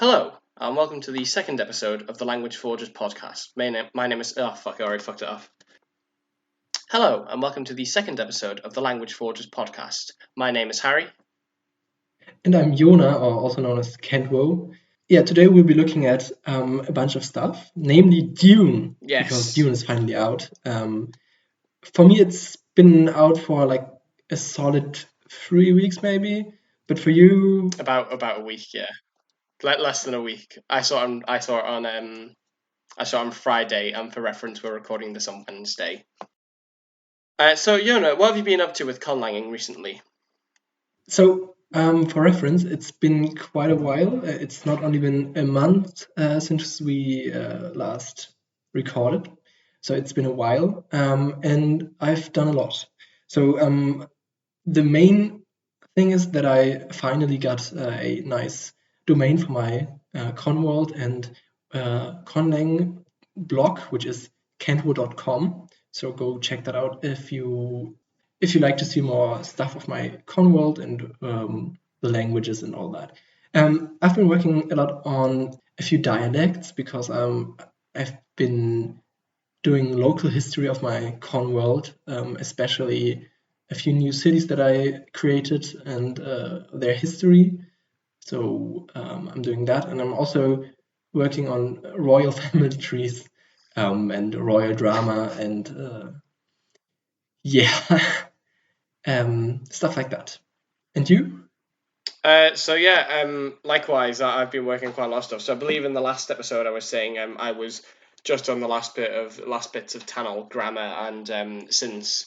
Hello, and welcome to the second episode of the Language Forgers podcast. My name is... Oh, fuck, I already fucked it up. Hello, and welcome to the second episode of the Language Forgers podcast. My name is Harry. And I'm Jonah, or also known as Kentwo. Yeah, today we'll be looking at a bunch of stuff, namely Dune, because Dune is finally out. For me, it's been out for like a solid 3 weeks, maybe. But for you, About a week, yeah, less than a week. I saw it on Friday, and for reference, we're recording this on Wednesday. So Jonah, what have you been up to with conlanging recently? So for reference, it's been quite a while. It's not only been a month since we last recorded. So it's been a while, and I've done a lot. So the main thing is that I finally got a nice domain for my conworld and conlang blog, which is kentwo.com. So go check that out if you like to see more stuff of my conworld and the languages and all that. I've been working a lot on a few dialects because I've been doing local history of my conworld, especially a few new cities that I created and their history. So I'm doing that, and I'm also working on royal family trees and royal drama and stuff like that. And you? Likewise, I've been working quite a lot of stuff. So I believe in the last episode I was saying I was just on the last bits of Tannoll grammar, and since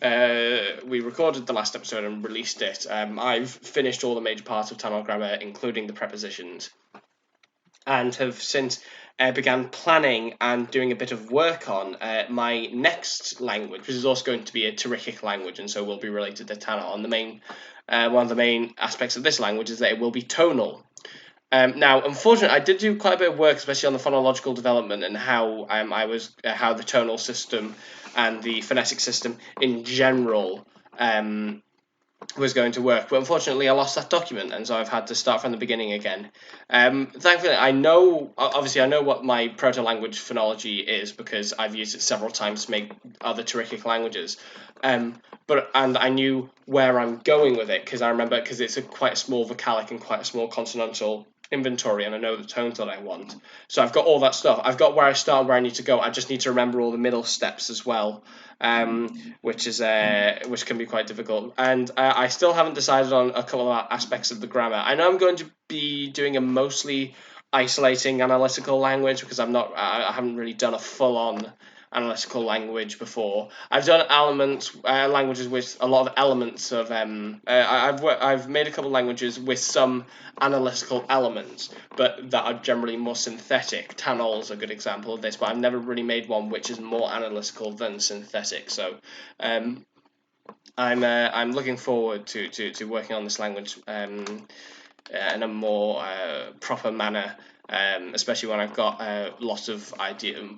we recorded the last episode and released it, I've finished all the major parts of Tannoll grammar, including the prepositions, and have since began planning and doing a bit of work on my next language, which is also going to be a Terrific language, and so will be related to Tannoll. And one of the main aspects of this language is that it will be tonal. Now, unfortunately, I did do quite a bit of work, especially on the phonological development and how how the tonal system and the phonetic system in general was going to work. But unfortunately, I lost that document, and so I've had to start from the beginning again. Thankfully, I know what my proto-language phonology is because I've used it several times to make other Terrific languages. And I knew where I'm going with it because it's quite a small vocalic and quite a small consonantal inventory, and I know the tones that I want. So I've got all that stuff. I've got where I start and where I need to go. I just need to remember all the middle steps as well, which can be quite difficult. And I still haven't decided on a couple of aspects of the grammar. I know I'm going to be doing a mostly isolating analytical language because I haven't really done a full-on analytical language before. I've done languages with a lot of elements of. I've made a couple of languages with some analytical elements, but that are generally more synthetic. Tannoll is a good example of this, but I've never really made one which is more analytical than synthetic. So, I'm looking forward to working on this language in a more proper manner. Especially when I've got lots of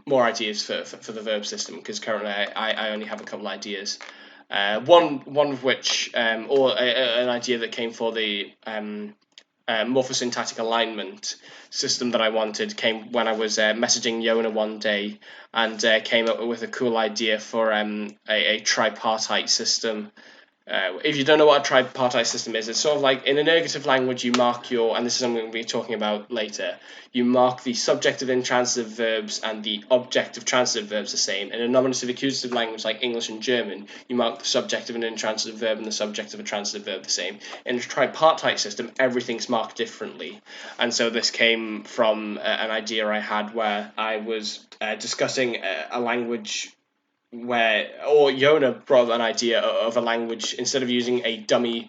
more ideas for the verb system, because currently I only have a couple of ideas. One of which, or an idea that came for the morphosyntactic alignment system that I wanted, came when I was messaging Jonah one day, and came up with a cool idea for a tripartite system. If you don't know what a tripartite system is, it's sort of like in an ergative language you mark and this is something we'll be talking about later, you mark the subjective intransitive verbs and the objective transitive verbs the same. In a nominative accusative language like English and German, you mark the subjective and intransitive verb and the subjective and transitive verb the same. In a tripartite system, everything's marked differently. And so this came from an idea I had where I was discussing a language or Jonah brought an idea of a language, instead of using a dummy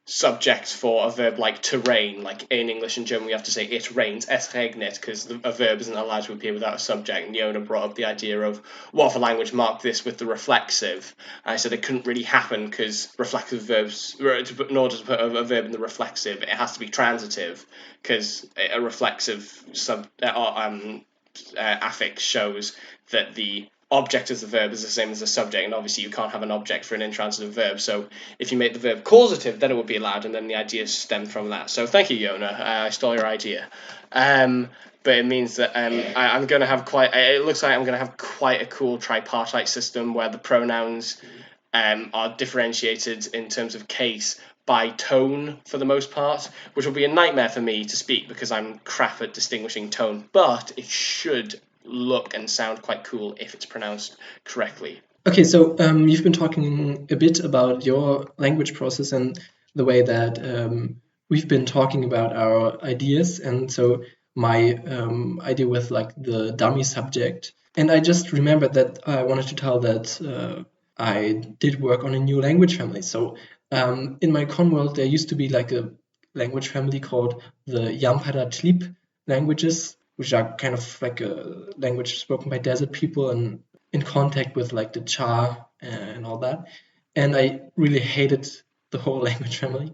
subject for a verb like to rain, like in English and German we have to say it rains, es regnet, because a verb isn't allowed to appear without a subject. And Jonah brought up the idea of what if a language marked this with the reflexive. And I said it couldn't really happen because reflexive verbs, in order to put a verb in the reflexive, it has to be transitive, because a reflexive affix shows that the object as the verb is the same as the subject, and obviously you can't have an object for an intransitive verb. So if you make the verb causative, then it would be allowed, and then the ideas stem from that. So thank you, Jonah. I stole your idea. But it means that I'm going to have it looks like I'm going to have quite a cool tripartite system where the pronouns are differentiated in terms of case by tone for the most part, which will be a nightmare for me to speak because I'm crap at distinguishing tone, but it should look and sound quite cool if it's pronounced correctly. Okay, so you've been talking a bit about your language process and the way that we've been talking about our ideas, and so my idea with like the dummy subject. And I just remembered that I wanted to tell that I did work on a new language family. So in my con world, there used to be like a language family called the Yampada languages, which are kind of like a language spoken by desert people and in contact with like the Cha and all that. And I really hated the whole language family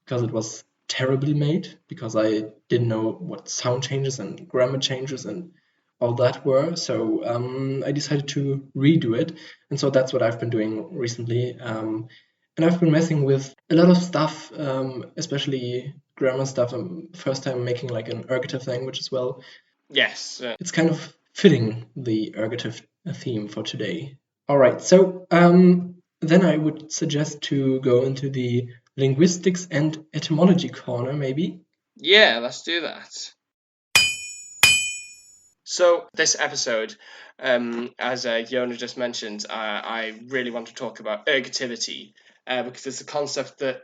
because it was terribly made, because I didn't know what sound changes and grammar changes and all that were. So I decided to redo it. And so that's what I've been doing recently. And I've been messing with a lot of stuff, especially grammar stuff. I'm first time making like an ergative language as well. Yes. It's kind of fitting the ergative theme for today. All right, so then I would suggest to go into the linguistics and etymology corner, maybe. Yeah, let's do that. So this episode, as Jonah just mentioned, I really want to talk about ergativity because it's a concept that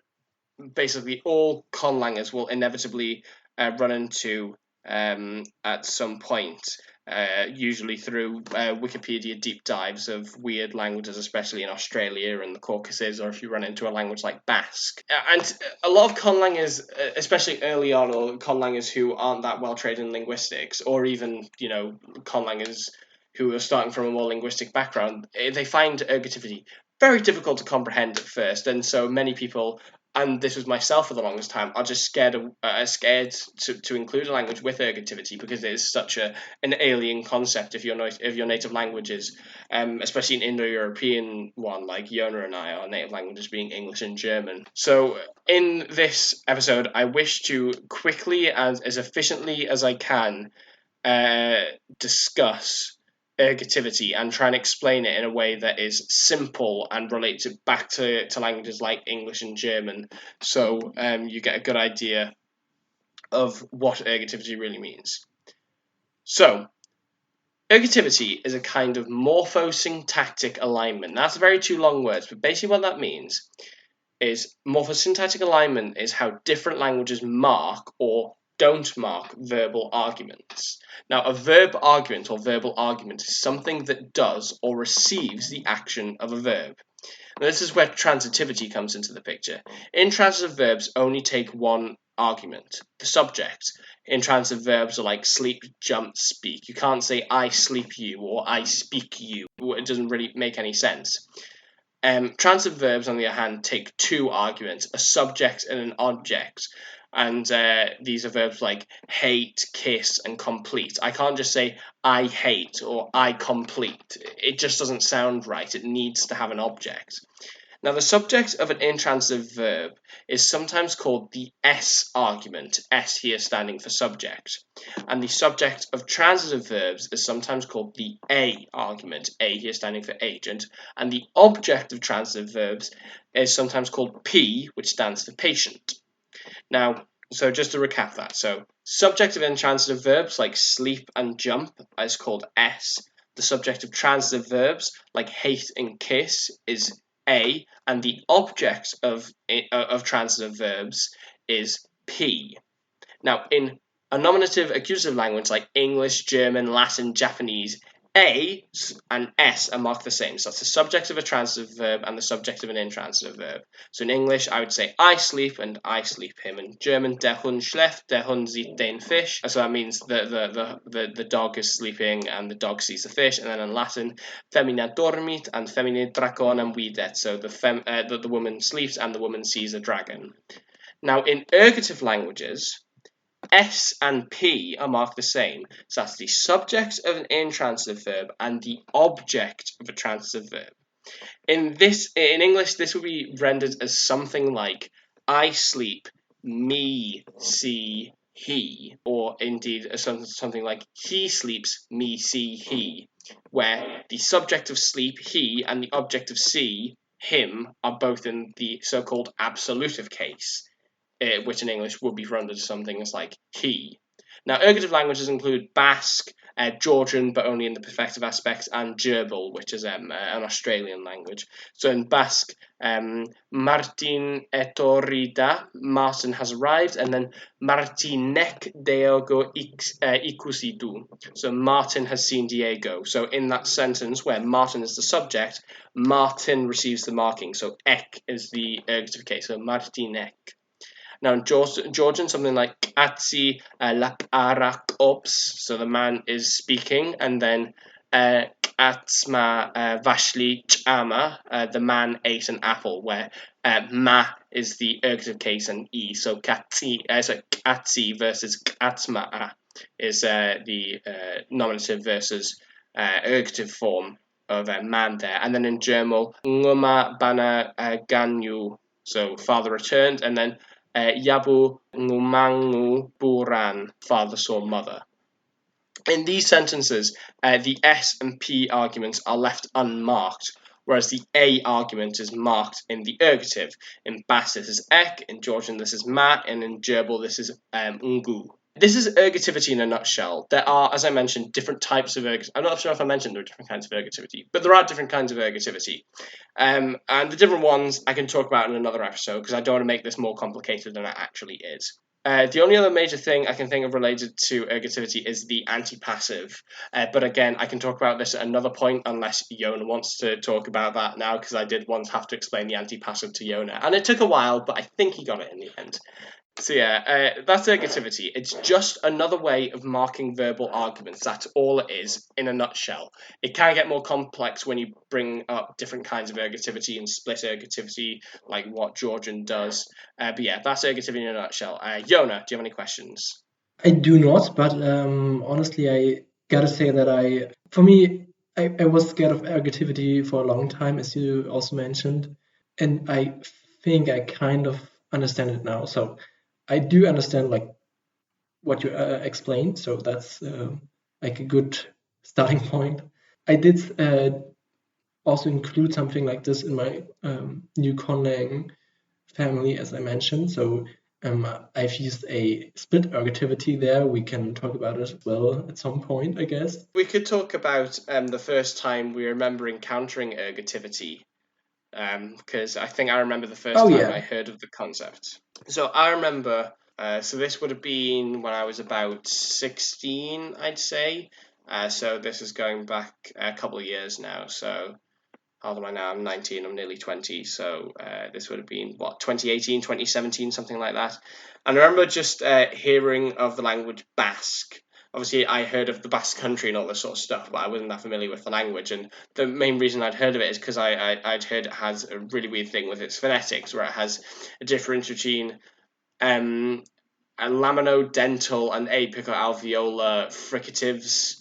basically all conlangers will inevitably run into at some point, usually through Wikipedia deep dives of weird languages, especially in Australia and the Caucasus, or if you run into a language like Basque. And a lot of conlangers, especially early on, or conlangers who aren't that well trained in linguistics, or even, conlangers who are starting from a more linguistic background, they find ergativity very difficult to comprehend at first, and so many people, and this was myself for the longest time, are just scared to include a language with ergativity because it is such an alien concept if your native languages, especially an Indo-European one like Jonah and I, our native languages being English and German. So in this episode, I wish to quickly and as efficiently as I can discuss ergativity and try and explain it in a way that is simple and relates it back to languages like English and German, so you get a good idea of what ergativity really means. So, ergativity is a kind of morphosyntactic alignment. That's very two long words, but basically what that means is morphosyntactic alignment is how different languages mark or don't mark verbal arguments. Now, a verb argument or verbal argument is something that does or receives the action of a verb. Now, this is where transitivity comes into the picture. Intransitive verbs only take one argument, the subject. Intransitive verbs are like sleep, jump, speak. You can't say I sleep you or I speak you. It doesn't really make any sense. Transitive verbs, on the other hand, take two arguments, a subject and an object. And these are verbs like hate, kiss, and complete. I can't just say I hate or I complete. It just doesn't sound right. It needs to have an object. Now, the subject of an intransitive verb is sometimes called the S argument, S here standing for subject. And the subject of transitive verbs is sometimes called the A argument, A here standing for agent. And the object of transitive verbs is sometimes called P, which stands for patient. Now, so just to recap that. So, subject of intransitive verbs like sleep and jump is called S. The subject of transitive verbs like hate and kiss is A, and the object of transitive verbs is P. Now, in a nominative accusative language like English, German, Latin, Japanese, A and S are marked the same. So that's the subject of a transitive verb and the subject of an intransitive verb. So in English, I would say I sleep and I sleep him. In German, der Hund schläft, der Hund sieht den Fisch. So that means the dog is sleeping and the dog sees the fish. And then in Latin, femina dormit and femine draconam videt. So the woman sleeps and the woman sees a dragon. Now in ergative languages, S and P are marked the same. So that's the subject of an intransitive verb and the object of a transitive verb. In English, this would be rendered as something like I sleep, me see he, or indeed as something like he sleeps, me see he, where the subject of sleep, he, and the object of see, him, are both in the so-called absolutive case, which in English would be rendered as something as like he. Now, ergative languages include Basque, Georgian, but only in the perfective aspects, and Gerbil, which is an Australian language. So in Basque, Martin etorrida, Martin has arrived, and then Martinek Diego ikusi du. So Martin has seen Diego. So in that sentence where Martin is the subject, Martin receives the marking. So ek is the ergative case. So Martinek. Now in Georgian, something like Atsi Laparak Ops, so the man is speaking, and then Atsma Vashli Chama, the man ate an apple, where ma is the ergative case and e, so Katsi versus Katsma is the nominative versus ergative form of man there. And then in German, Nguma Bana Ganyu, so father returned, and then Yabu Ngumangu Buran, father saw mother. In these sentences, the S and P arguments are left unmarked, whereas the A argument is marked in the ergative. In Basque, this is ek, in Georgian, this is ma, and in Gerbil, this is ngu. This is ergativity in a nutshell. There are, as I mentioned, different types of ergativity. I'm not sure if I mentioned there are different kinds of ergativity, but there are different kinds of ergativity. And the different ones I can talk about in another episode because I don't want to make this more complicated than it actually is. The only other major thing I can think of related to ergativity is the antipassive. But again, I can talk about this at another point unless Jonah wants to talk about that now, because I did once have to explain the antipassive to Jonah. And it took a while, but I think he got it in the end. So yeah, that's ergativity. It's just another way of marking verbal arguments. That's all it is in a nutshell. It can get more complex when you bring up different kinds of ergativity and split ergativity, like what Georgian does. But yeah, that's ergativity in a nutshell. Jonah, do you have any questions? I do not, but honestly, I gotta say that for me, I was scared of ergativity for a long time, as you also mentioned, and I think I kind of understand it now. So I do understand like what you explained, so that's like a good starting point. I did also include something like this in my new conlang family, as I mentioned. So I've used a split ergativity there. We can talk about it as well at some point, I guess. We could talk about the first time we remember encountering ergativity, because I think I remember the first time I heard of the concept. So I remember, so this would have been when I was about 16, I'd say. So this is going back a couple of years now. So how old am I now? I'm 19, I'm nearly 20. So this would have been, 2018, 2017, something like that. And I remember just hearing of the language Basque. Obviously, I heard of the Basque country and all this sort of stuff, but I wasn't that familiar with the language. And the main reason I'd heard of it is because I'd heard it has a really weird thing with its phonetics, where it has a difference between a laminodental and apical-alveolar fricatives,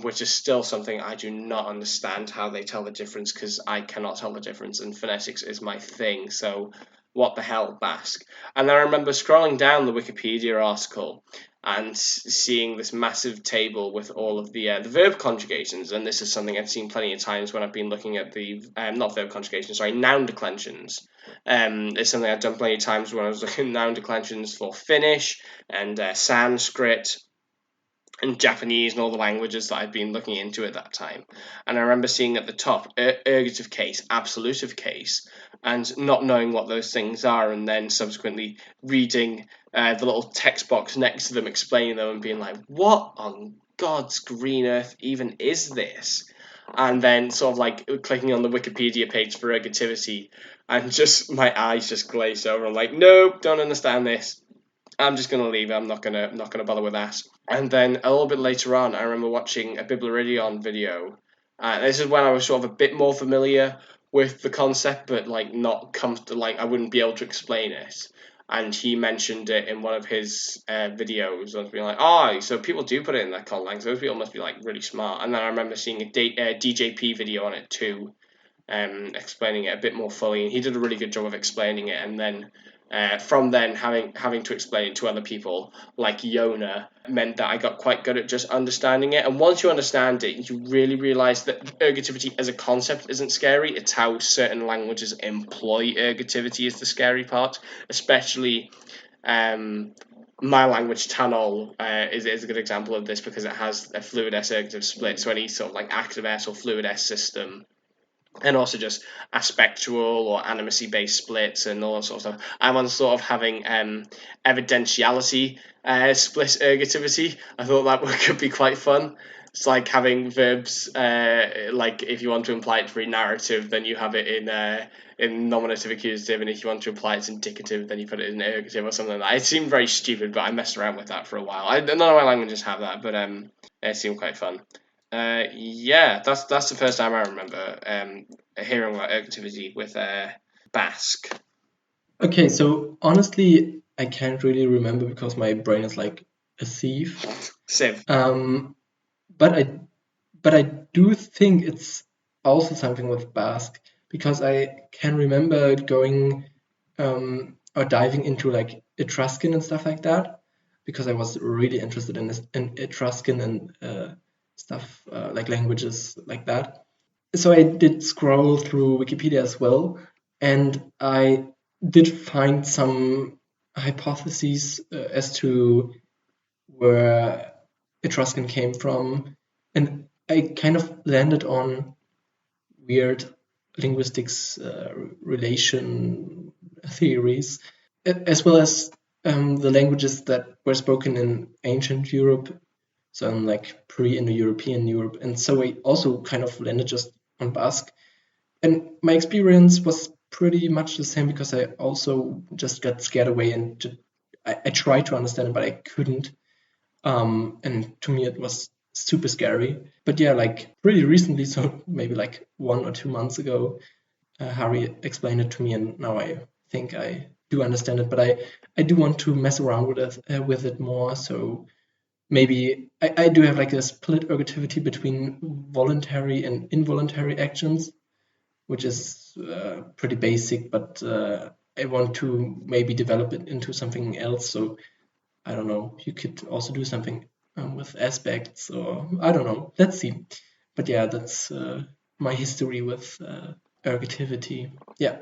which is still something I do not understand how they tell the difference, because I cannot tell the difference, and phonetics is my thing. So what the hell, Basque? And then I remember scrolling down the Wikipedia article and seeing this massive table with all of the verb conjugations, and this is something I've seen plenty of times when I've been looking at the not verb conjugations, sorry, noun declensions. It's something I've done plenty of times when I was looking at noun declensions for Finnish and Sanskrit and Japanese and all the languages that I'd been looking into at that time. And I remember seeing at the top ergative case, absolutive case, and not knowing what those things are, and then subsequently reading the little text box next to them, explaining them, and being like, what on God's green earth even is this? And then sort of like clicking on the Wikipedia page for ergativity, and just my eyes just glazed over. I'm like, nope, don't understand this. I'm just gonna leave it. I'm not gonna bother with that. And then a little bit later on, I remember watching a Biblaridion video. This is when I was sort of a bit more familiar with the concept, but like not comfortable. Like I wouldn't be able to explain it. and he mentioned it in one of his videos. I was being like, oh, so people do put it in their conlangs. Those people must be like really smart. And then I remember seeing a DJP video on it too, explaining it a bit more fully, and he did a really good job of explaining it. And then from then having to explain it to other people like Jonah meant that I got quite good at just understanding it. And once you understand it, you really realize that ergativity as a concept isn't scary. It's how certain languages employ ergativity is the scary part, especially my language Tanol is a good example of this because it has a fluid S ergative split. So any sort of like active S or fluid S system, and also just aspectual or animacy based splits and all that sort of stuff. I'm on sort of having evidentiality split ergativity. I thought that could be quite fun. It's like having verbs, like if you want to imply it for narrative, then you have it in nominative accusative, and if you want to imply it's indicative, then you put it in ergative or something like that. It seemed very stupid, but I messed around with that for a while. None of my languages have that, but it seemed quite fun. Yeah, that's the first time I remember hearing about ergativity with Basque. Okay, so honestly, I can't really remember because my brain is like a sieve. Civ. But I do think it's also something with Basque because I can remember going or diving into like Etruscan and stuff like that because I was really interested in Etruscan and stuff like languages like that. So I did scroll through Wikipedia as well, and I did find some hypotheses as to where Etruscan came from, and I kind of landed on weird linguistics relation theories, as well as the languages that were spoken in ancient Europe, so in like pre-Indo-European Europe, and so I also kind of landed just on Basque. And my experience was pretty much the same because I also just got scared away and I tried to understand it, but I couldn't. And to me, it was super scary. But yeah, like pretty recently, so maybe like 1 or 2 months ago, Harry explained it to me, and now I think I do understand it. But I do want to mess around with it more. So maybe I do have like a split ergativity between voluntary and involuntary actions, which is pretty basic, but I want to maybe develop it into something else. So I don't know, you could also do something with aspects, or I don't know. Let's see. But yeah, that's my history with ergativity. Yeah.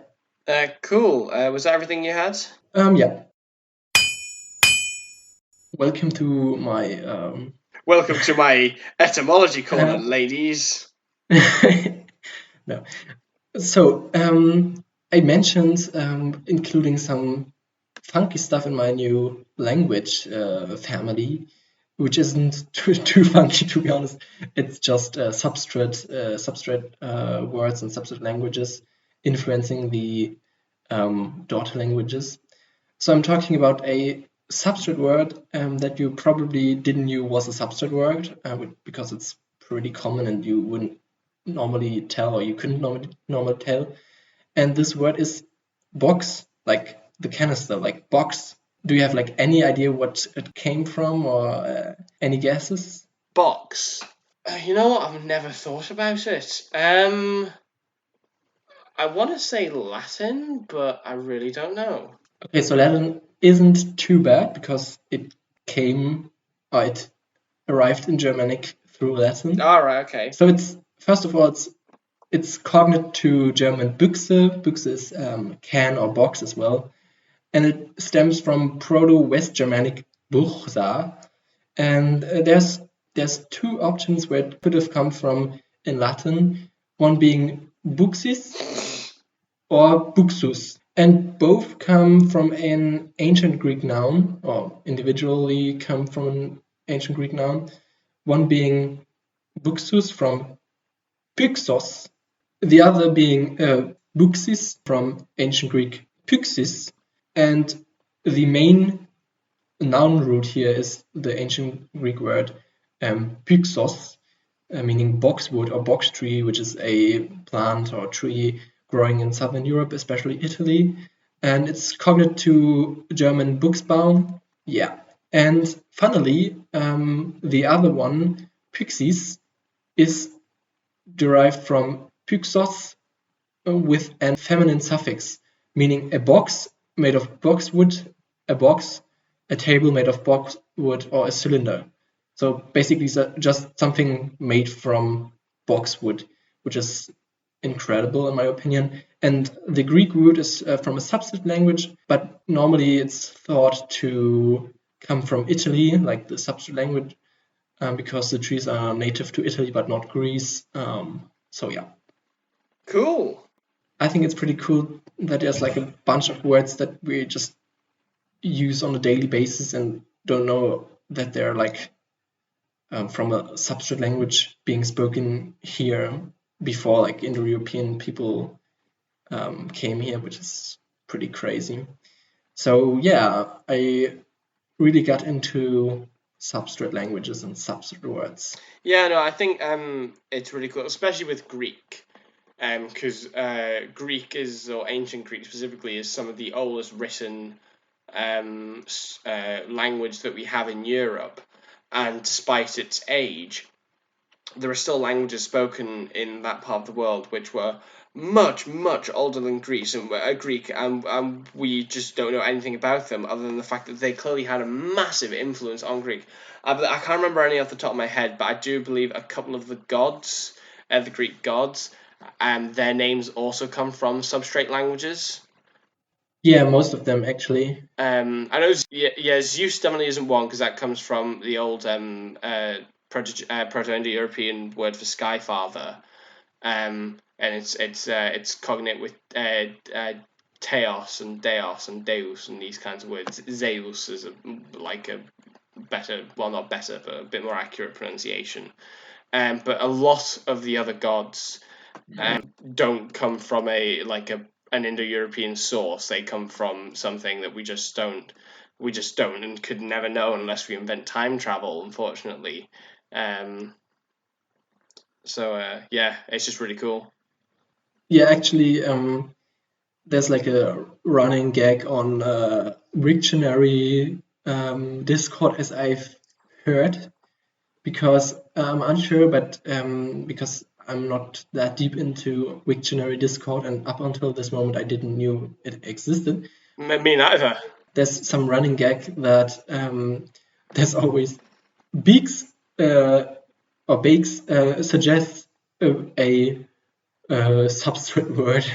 Cool. Was that everything you had? Yeah. Welcome to my Welcome to my etymology corner, ladies. no. So I mentioned including some funky stuff in my new language family, which isn't too funky, to be honest. It's just substrate words and substrate languages influencing the daughter languages. So I'm talking about a substrate word that you probably didn't knew was a substrate word because it's pretty common and you wouldn't normally tell, or you couldn't normally tell. And this word is box, like the canister, like box. Do you have like any idea what it came from, or any guesses? Box. You know what? I've never thought about it. I want to say Latin, but I really don't know. Okay, so Latin isn't too bad because it came, or it arrived in Germanic through Latin. All right. Okay. So it's first of all it's cognate to German Büchse. Büchse is can or box as well, and it stems from Proto-West Germanic Buchsa. And there's two options where it could have come from in Latin, one being buxis or buxus. And both come from an ancient Greek noun, or individually come from an ancient Greek noun, one being buxus from pyxos, the other being buxis from ancient Greek pyxis. And the main noun root here is the ancient Greek word pyxos, meaning boxwood or box tree, which is a plant or tree growing in southern Europe, especially Italy. and it's cognate to German Buchsbaum. Yeah. And funnily, the other one, Pyxis, is derived from Pyxos with an feminine suffix, meaning a box made of boxwood, a box, a table made of boxwood, or a cylinder. So basically, just something made from boxwood, which is incredible in my opinion. And the Greek root is from a substrate language, but normally it's thought to come from Italy, like the substrate language, because the trees are native to Italy but not Greece. So yeah. Cool. I think it's pretty cool that there's like a bunch of words that we just use on a daily basis and don't know that they're like from a substrate language being spoken here before like Indo-European people came here, which is pretty crazy. So yeah, I really got into substrate languages and substrate words. Yeah, no, I think it's really cool, especially with Greek. Because Greek is, or ancient Greek specifically, is some of the oldest written language that we have in Europe. And despite its age, there are still languages spoken in that part of the world which were much, much older than Greek, and we just don't know anything about them other than the fact that they clearly had a massive influence on Greek. I can't remember any off the top of my head, but I do believe a couple of the gods, the Greek gods, their names also come from substrate languages. Yeah, most of them actually. I know, Zeus definitely isn't one because that comes from the old Proto-Indo-European word for sky father, and it's cognate with Theos and Deos and Deus and these kinds of words. Zeus is a better, well, not better, but a bit more accurate pronunciation. But a lot of the other gods don't come from an Indo-European source. They come from something that we just don't and could never know unless we invent time travel, unfortunately. Yeah, it's just really cool. Yeah, actually, there's like a running gag on Wiktionary Discord, as I've heard, because I'm unsure, but because I'm not that deep into Wiktionary Discord, and up until this moment, I didn't knew it existed. Me neither. There's some running gag that there's always Beaks or Bakes suggests a substrate word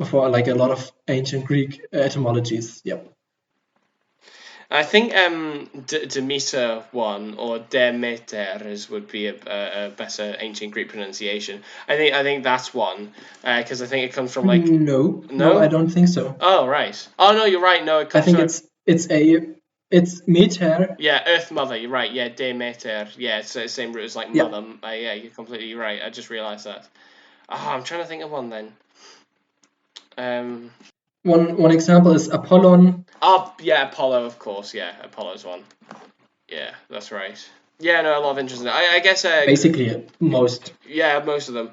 for like a lot of ancient Greek etymologies. Yep. I think Demeter one or Demeter would be a better ancient Greek pronunciation. I think that's one because I think it comes from like no, I don't think so. Oh right. Oh no, you're right. No, it comes. I think it's meter. Yeah, Earth Mother. You're right. Yeah, Demeter. Yeah, it's the same root as like Yep. mother. Yeah, you're completely right. I just realised that. I'm trying to think of one then. One example is Apollon. Oh yeah, Apollo, of course. Yeah, Apollo's one. Yeah, that's right. Yeah, no, a lot of interest in it. I guess Basically, most. Yeah, most of them.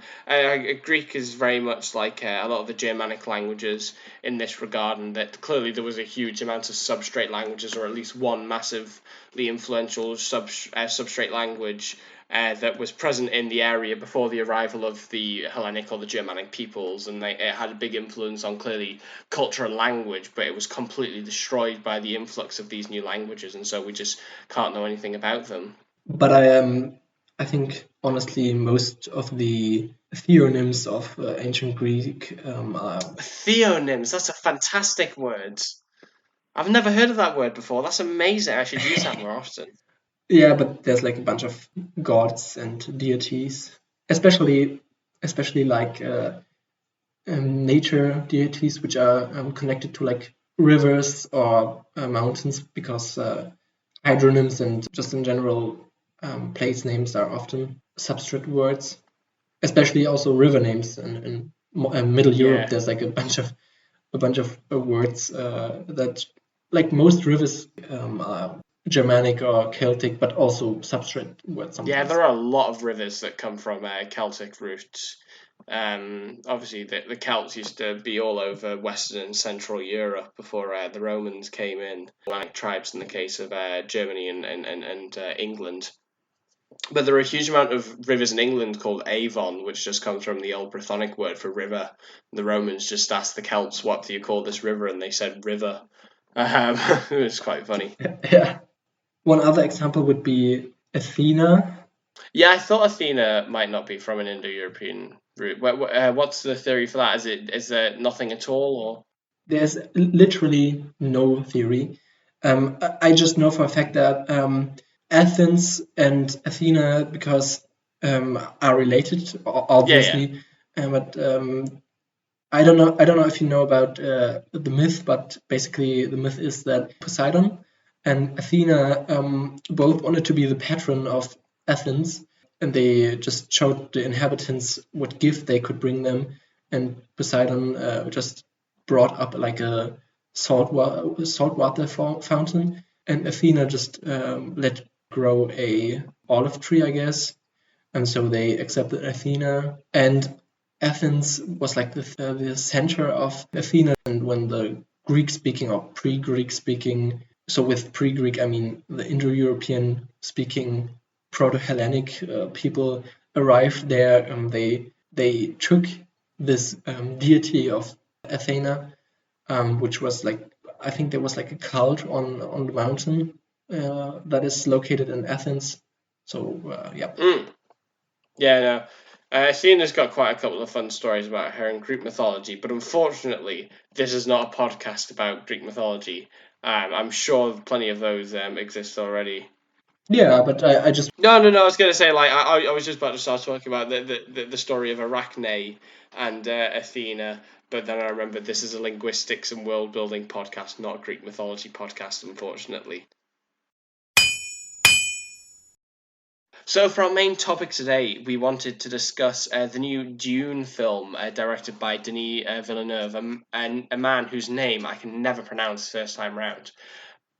Greek is very much like a lot of the Germanic languages in this regard, and that clearly there was a huge amount of substrate languages, or at least one massively influential substrate language that was present in the area before the arrival of the Hellenic or the Germanic peoples, and it had a big influence on clearly culture and language, but it was completely destroyed by the influx of these new languages, and so we just can't know anything about them. But I think honestly most of the theonyms of ancient Greek are Theonyms, that's a fantastic word. I've never heard of that word before. That's amazing. I should use that more often. Yeah, but there's like a bunch of gods and deities, especially like nature deities, which are connected to like rivers or mountains, because hydronyms and just in general place names are often substrate words, especially also river names. In Middle Europe, there's like a bunch of words that, like most rivers, are Germanic or Celtic, but also substrate words sometimes. Yeah, there are a lot of rivers that come from Celtic roots. Obviously, the Celts used to be all over Western and Central Europe before the Romans came in, like tribes in the case of Germany and England. But there are a huge amount of rivers in England called Avon, which just comes from the old Brythonic word for river. The Romans just asked the Celts, "What do you call this river?" And they said river. It was quite funny. Yeah. One other example would be Athena. Yeah, I thought Athena might not be from an Indo-European root. What's the theory for that? Is there nothing at all, or? There's literally no theory. I just know for a fact that Athens and Athena, because are related, obviously, but I don't know. I don't know if you know about the myth, but basically the myth is that Poseidon and Athena both wanted to be the patron of Athens, and they just showed the inhabitants what gift they could bring them. And Poseidon just brought up like a saltwater fountain, and Athena just let grow a olive tree, I guess. And so they accepted Athena, and Athens was like the center of Athena. And when the Greek speaking or pre-Greek speaking, so with pre-Greek I mean the Indo-European speaking Proto-Hellenic people arrived there, they took this deity of Athena, which was like, I think there was like a cult on the mountain that is located in Athens. So yeah. Yeah, no. Athena's got quite a couple of fun stories about her in Greek mythology, but unfortunately, this is not a podcast about Greek mythology. I'm sure plenty of those exist already. Yeah, but I just No. I was going to say, like, I was just about to start talking about the story of Arachne and Athena, but then I remembered this is a linguistics and world building podcast, not a Greek mythology podcast, unfortunately. So, for our main topic today, we wanted to discuss the new Dune film directed by Denis Villeneuve, and a man whose name I can never pronounce first time round.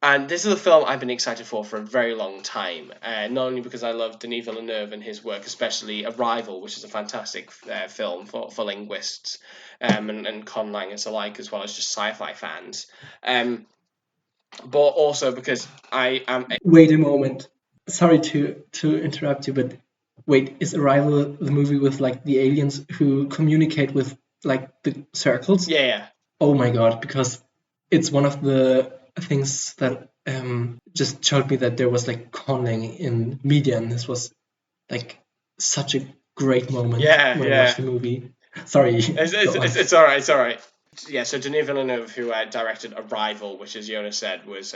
And this is a film I've been excited for a very long time, not only because I love Denis Villeneuve and his work, especially Arrival, which is a fantastic film for linguists and conlangers alike, as well as just sci-fi fans, but also because I am. wait a moment. Sorry to interrupt you, but wait, is Arrival the movie with like the aliens who communicate with like the circles? Yeah. Oh my god, because it's one of the things that just showed me that there was like conlang in media, and this was like such a great moment when I watched the movie. Sorry, go on. It's all right. It's all right. Yeah. So Denis Villeneuve, who directed Arrival, which, as Jonah said, was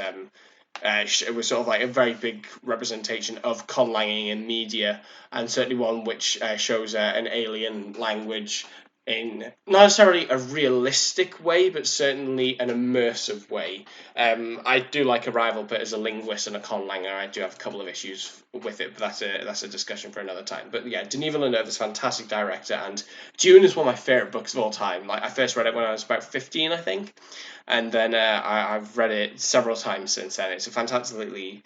it was sort of like a very big representation of conlanging in media, and certainly one which shows an alien language in not necessarily a realistic way, but certainly an immersive way. I do like Arrival, but as a linguist and a conlanger, I do have a couple of issues with it. But that's a discussion for another time. But yeah, Denis Villeneuve is a fantastic director, and Dune is one of my favorite books of all time. Like, I first read it when I was about 15, I think, and then I've read it several times since then. It's a fantastically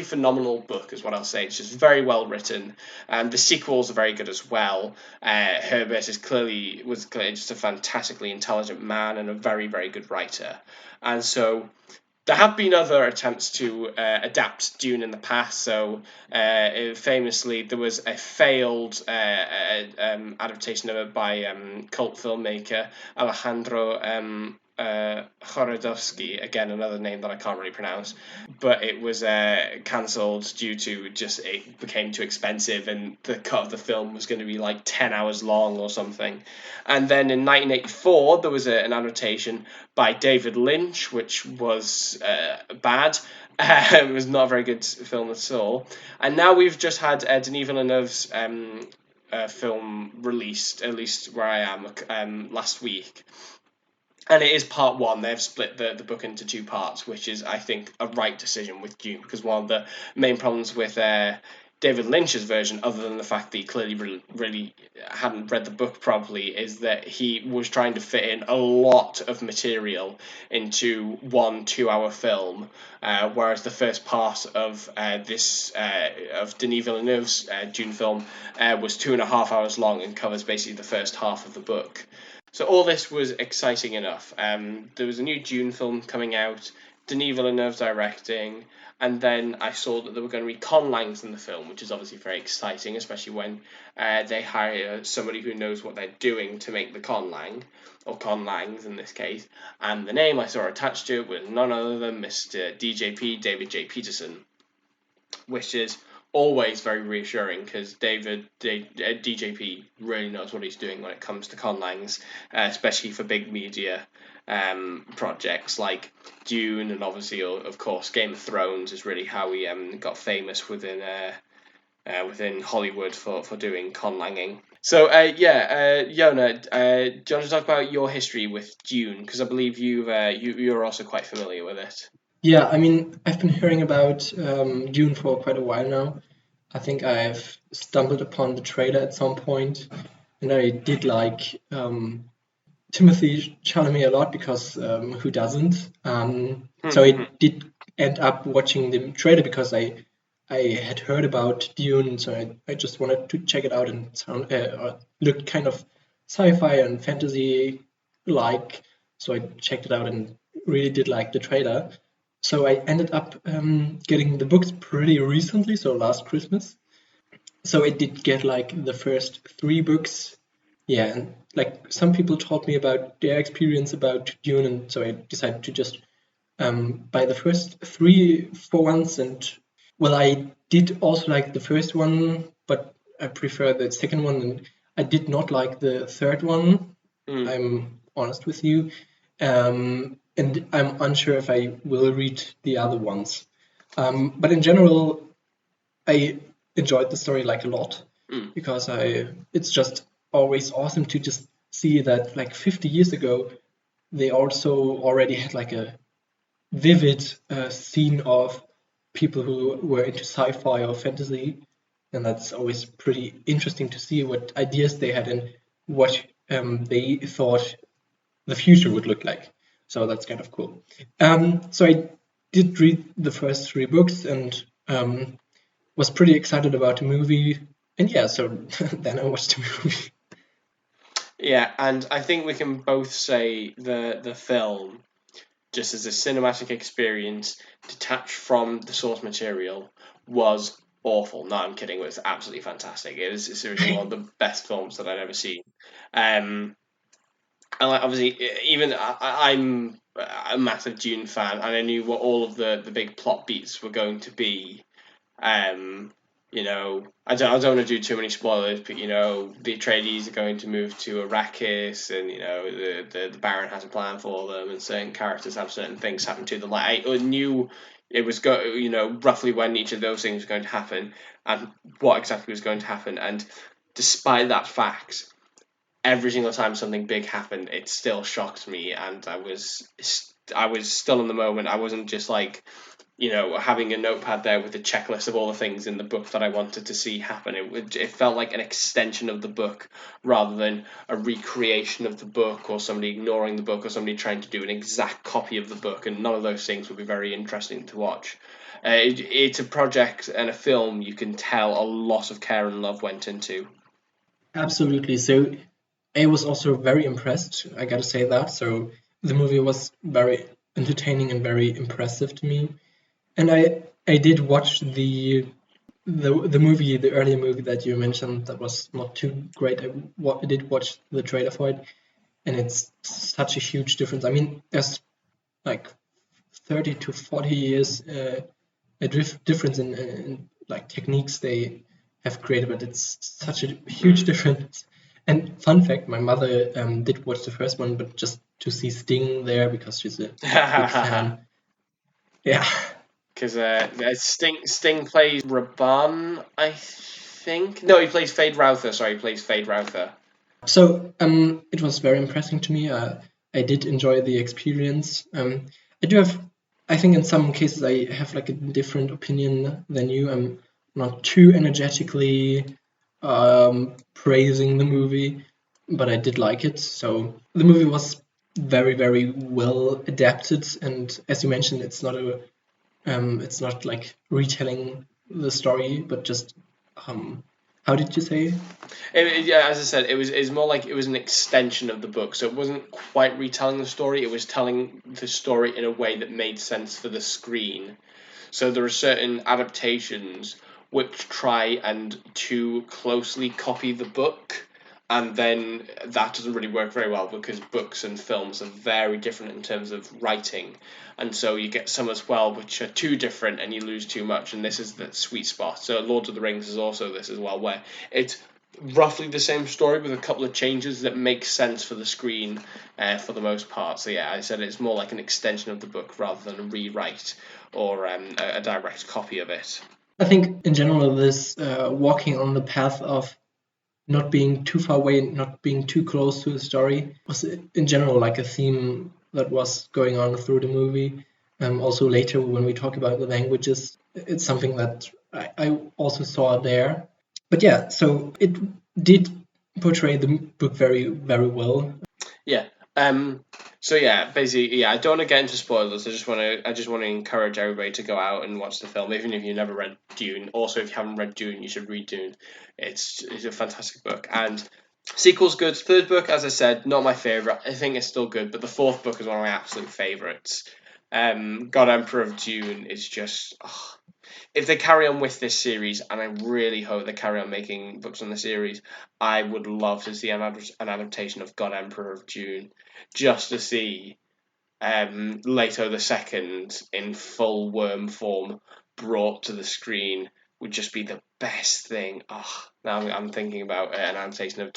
phenomenal book, is what I'll say. It's just very well written, and the sequels are very good as well. Herbert was clearly just a fantastically intelligent man and a very, very good writer, and so there have been other attempts to adapt Dune in the past. So, famously, there was a failed adaptation of it by cult filmmaker Alejandro Jodorowsky, again another name that I can't really pronounce, but it was cancelled due to just it became too expensive, and the cut of the film was going to be like 10 hours long or something. And then in 1984 there was an adaptation by David Lynch, which was bad. It was not a very good film at all. And now we've just had Denis Villeneuve's film released, at least where I am, last week. And it is part one. They've split the book into two parts, which is, I think, a right decision with Dune, because one of the main problems with David Lynch's version, other than the fact that he clearly really hadn't read the book properly, is that he was trying to fit in a lot of material into 1 2-hour film, whereas the first part of of Denis Villeneuve's Dune film was 2.5 hours long and covers basically the first half of the book. So all this was exciting enough. There was a new Dune film coming out, Denis Villeneuve directing, and then I saw that there were going to be conlangs in the film, which is obviously very exciting, especially when they hire somebody who knows what they're doing to make the conlang, or conlangs in this case. And the name I saw attached to it was none other than Mr. DJP, David J. Peterson, which is always very reassuring because DJP really knows what he's doing when it comes to conlangs, especially for big media projects like Dune, and obviously, of course, Game of Thrones is really how he got famous within Hollywood for doing conlanging. So Jonah, do you want to talk about your history with Dune? Because I believe you're also quite familiar with it. Yeah, I mean, I've been hearing about Dune for quite a while now. I think I've stumbled upon the trailer at some point, and I did like Timothy Chalamet a lot because who doesn't? So I did end up watching the trailer because I had heard about Dune, so I just wanted to check it out, and looked kind of sci-fi and fantasy like. So I checked it out and really did like the trailer. So I ended up getting the books pretty recently, so last Christmas. So I did get like the first 3 books. Yeah, and like some people told me about their experience about Dune, and so I decided to just buy the first 3 for once. And well, I did also like the first one, but I prefer the second one, and I did not like the third one. I'm honest with you. And I'm unsure if I will read the other ones. But in general, I enjoyed the story like a lot because it's just always awesome to just see that like 50 years ago, they also already had like a vivid scene of people who were into sci-fi or fantasy. And that's always pretty interesting to see what ideas they had and what they thought the future would look like. So that's kind of cool. So I did read the first 3 books and was pretty excited about the movie. And yeah, so then I watched the movie. Yeah, and I think we can both say the film, just as a cinematic experience detached from the source material, was awful. No, I'm kidding. It was absolutely fantastic. It was seriously one of the best films that I'd ever seen. And obviously, even I'm a massive Dune fan, and I knew what all of the big plot beats were going to be. I don't want to do too many spoilers, but the Atreides are going to move to Arrakis, and the Baron has a plan for them, and certain characters have certain things happen to them. Like I knew it was roughly when each of those things were going to happen, and what exactly was going to happen. And despite that fact, every single time something big happened, it still shocked me, and I was still in the moment. I wasn't just like having a notepad there with a checklist of all the things in the book that I wanted to see happen. It felt like an extension of the book rather than a recreation of the book, or somebody ignoring the book, or somebody trying to do an exact copy of the book, and none of those things would be very interesting to watch. It's a project and a film you can tell a lot of care and love went into. Absolutely. So I was also very impressed, I gotta say that. So the movie was very entertaining and very impressive to me. And I did watch the movie, the earlier movie that you mentioned that was not too great. I did watch the trailer for it, and it's such a huge difference. I mean, there's like 30 to 40 years a difference in like techniques they have created, but it's such a huge difference. And fun fact, my mother did watch the first one, but just to see Sting there because she's a big fan. Yeah. Because Sting plays Raban, I think. No, he plays Fade Routher. Sorry, he plays Fade Routher. So it was very impressive to me. I did enjoy the experience. I do have, I think in some cases I have like a different opinion than you. I'm not too energetically praising the movie, but I did like it. So the movie was very, very well adapted, and as you mentioned, it's not like retelling the story, but just how did you say? Yeah, as I said, it's more like it was an extension of the book, so it wasn't quite retelling the story. It was telling the story in a way that made sense for the screen. So there are certain adaptations which try and too closely copy the book, and then that doesn't really work very well because books and films are very different in terms of writing, and so you get some as well which are too different and you lose too much, and this is the sweet spot. So Lord of the Rings is also this as well, where it's roughly the same story with a couple of changes that make sense for the screen for the most part. So yeah, I said it's more like an extension of the book rather than a rewrite or a direct copy of it. I think in general, this walking on the path of not being too far away, not being too close to the story was in general like a theme that was going on through the movie. Also later when we talk about the languages, it's something that I also saw there. But yeah, so it did portray the book very, very well. Yeah. So yeah, basically, yeah. I don't want to get into spoilers. I just want to encourage everybody to go out and watch the film, even if you've never read Dune. Also, if you haven't read Dune, you should read Dune. It's a fantastic book, and sequel's good. Third book, as I said, not my favorite. I think it's still good, but the fourth book is one of my absolute favorites. God Emperor of Dune is just. If they carry on with this series, and I really hope they carry on making books on the series, I would love to see an adaptation of God Emperor of Dune, just to see Leto the Second in full worm form brought to the screen would just be the best thing. Oh, now I'm thinking about an adaptation of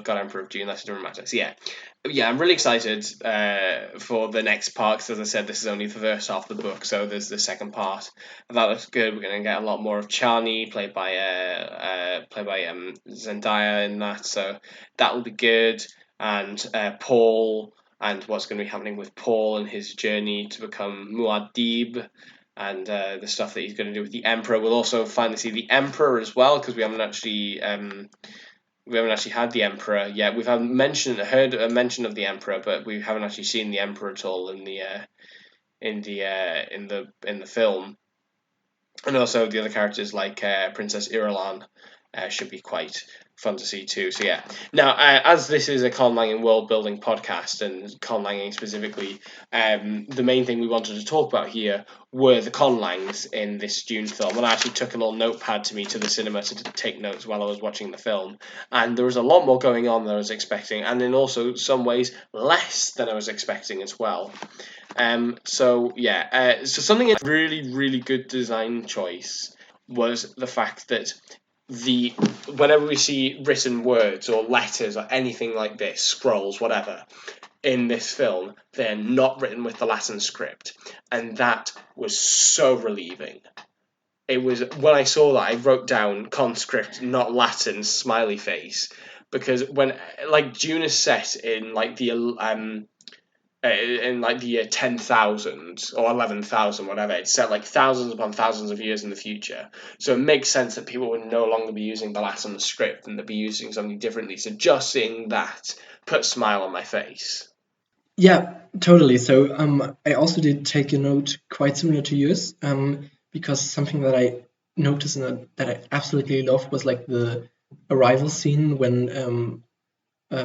God Emperor of Dune. That's a different matter. So yeah, I'm really excited for the next part. Because as I said, this is only the first half of the book, so there's the second part. And that looks good. We're going to get a lot more of Chani, played by Zendaya in that. So that will be good. And Paul, and what's going to be happening with Paul and his journey to become Muad'Dib, and the stuff that he's going to do with the Emperor. We'll also finally see the Emperor as well, because we haven't actually had the Emperor yet. We've heard a mention of the Emperor, but we haven't actually seen the Emperor at all in the film. And also the other characters like Princess Irulan should be quite fun to see too. So yeah. Now, as this is a conlanging world building podcast, and conlanging specifically, the main thing we wanted to talk about here were the conlangs in this Dune film. And I actually took a little notepad to me to the cinema to take notes while I was watching the film. And there was a lot more going on than I was expecting, and in also some ways less than I was expecting as well. So something a really, really good design choice was the fact that whenever we see written words or letters or anything like this, scrolls, whatever, in this film, they're not written with the Latin script, and that was so relieving. It was when I saw that I wrote down conscript, not Latin, smiley face, because when like Dune is set in like the in like the year 10,000 or 11,000, whatever. It's set like thousands upon thousands of years in the future. So it makes sense that people would no longer be using the Latin script and they'd be using something differently. So just seeing that put a smile on my face. Yeah, totally. So I also did take a note quite similar to yours, because something that I noticed and that I absolutely loved was like the arrival scene when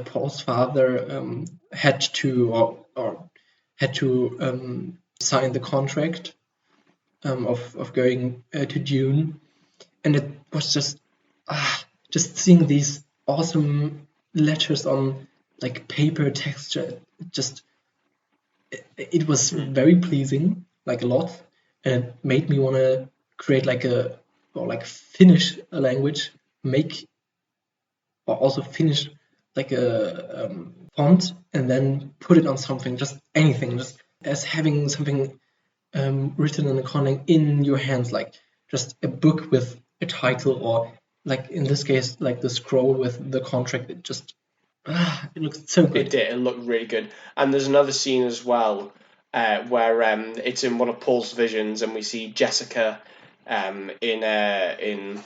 Paul's father had to or had to sign the contract of going to Dune, and it was just seeing these awesome letters on like paper texture. It was very pleasing, like a lot, and it made me want to create like finish a language, make or also finish like a font and then put it on something, just anything, just as having something written in a conlang in your hands, like just a book with a title, or like in this case, like the scroll with the contract. It looks so good. It did. It looked really good. And there's another scene as well where it's in one of Paul's visions, and we see Jessica in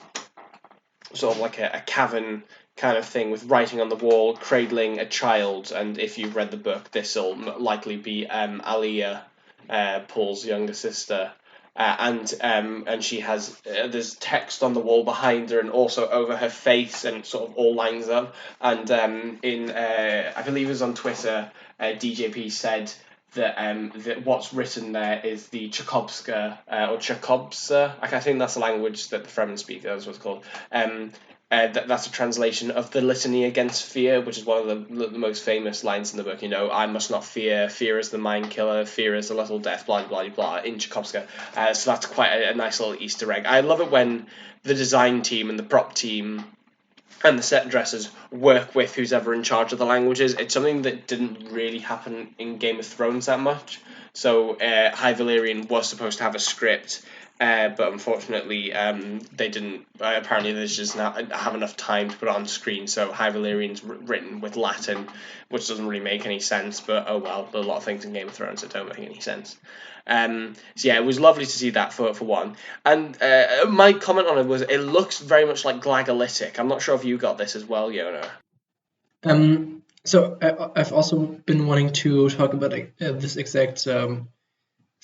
sort of like a cavern kind of thing with writing on the wall, cradling a child. And if you've read the book, this will likely be Aliyah, Paul's younger sister. And she has there's text on the wall behind her and also over her face, and sort of all lines up. And I believe it was on Twitter, DJP said that what's written there is the Chekhovska or Chekhovsa. I think that's the language that the Fremen speak. That's what's called. That's a translation of the Litany Against Fear, which is one of the most famous lines in the book. You know, I must not fear. Fear is the mind killer. Fear is a little death. Blah blah blah. In Chekhovska. So that's quite a nice little Easter egg. I love it when the design team and the prop team and the set dressers work with who's ever in charge of the languages. It's something that didn't really happen in Game of Thrones that much. So High Valyrian was supposed to have a script, but unfortunately they didn't. Apparently they just not have enough time to put it on screen. So High Valyrian's written with Latin, which doesn't really make any sense. But oh well, there are a lot of things in Game of Thrones that don't make any sense. So yeah, it was lovely to see that for one. And my comment on it was, it looks very much like glagolitic. I'm not sure if you got this as well, Jonah. So I've also been wanting to talk about this exact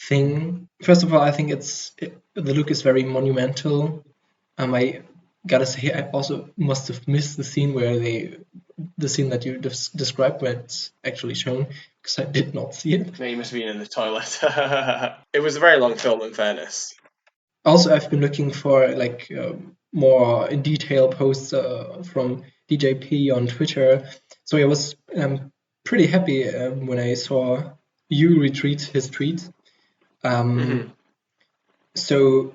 thing. First of all, I think the look is very monumental. I gotta say, I also must have missed the scene the scene that you described, where it's actually shown, because I did not see it. No, you must have been in the toilet. It was a very long film, in fairness. Also, I've been looking for more in detail posts from DJP on Twitter. So I was pretty happy when I saw you retweet his tweet. So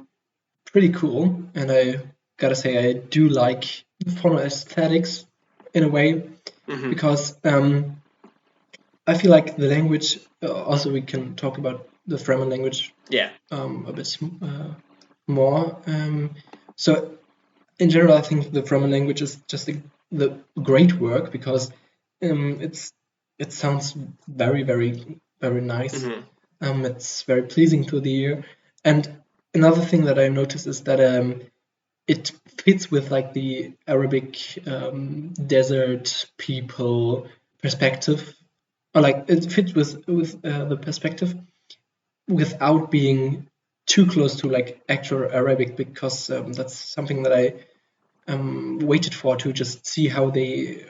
pretty cool, and I gotta say, I do like the formal aesthetics in a way, because I feel like the language. Also, we can talk about the Fremen language. Yeah. A bit more. So in general, I think the Fremen language is just the great work, because it sounds very, very, very nice. It's very pleasing to the ear. And another thing that I noticed is that it fits with like the Arabic desert people perspective, or like it fits with the perspective without being too close to like actual Arabic, because that's something that I waited for, to just see how they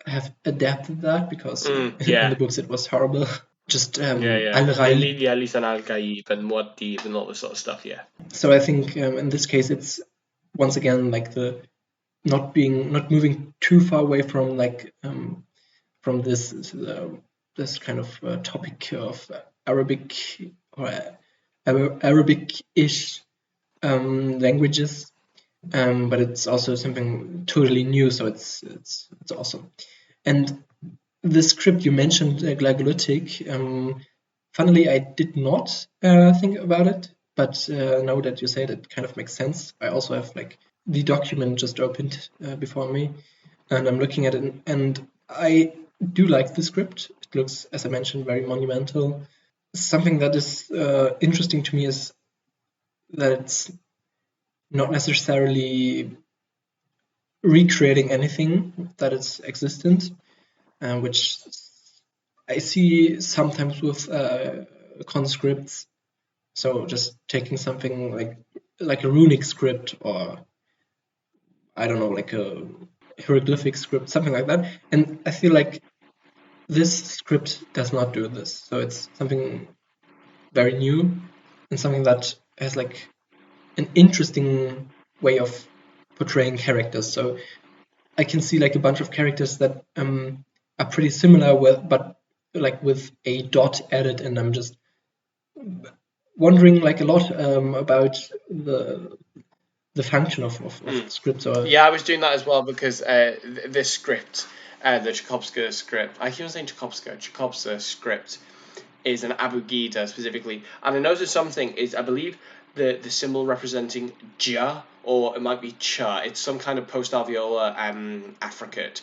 have adapted that, because in the books it was horrible. Just Lisan al-Gaib and Muad'Dib and all this sort of stuff, yeah. So I think in this case it's once again like the not moving too far away from like from this kind of topic of Arabic or Arabic-ish languages, but it's also something totally new, so it's awesome. And the script you mentioned, glagolitic, funnily I did not think about it, but now that you say it, it kind of makes sense. I also have like the document just opened before me, and I'm looking at it, and I do like the script. It looks, as I mentioned, very monumental. Something that is interesting to me is that it's not necessarily recreating anything that is existent, which I see sometimes with conscripts. So just taking something like a runic script, or I don't know, like a hieroglyphic script, something like that. And I feel like this script does not do this. So it's something very new and something that has like an interesting way of portraying characters. So I can see like a bunch of characters that are pretty similar, but like with a dot added, and I'm just wondering like a lot about the function of scripts. Yeah, I was doing that as well, because this script, the Chekhovska script, I keep on saying Chekhovska script, is an Abu Ghida specifically. And I noticed something is, I believe the symbol representing Ja, or it might be Cha, it's some kind of post-alveolar affricate.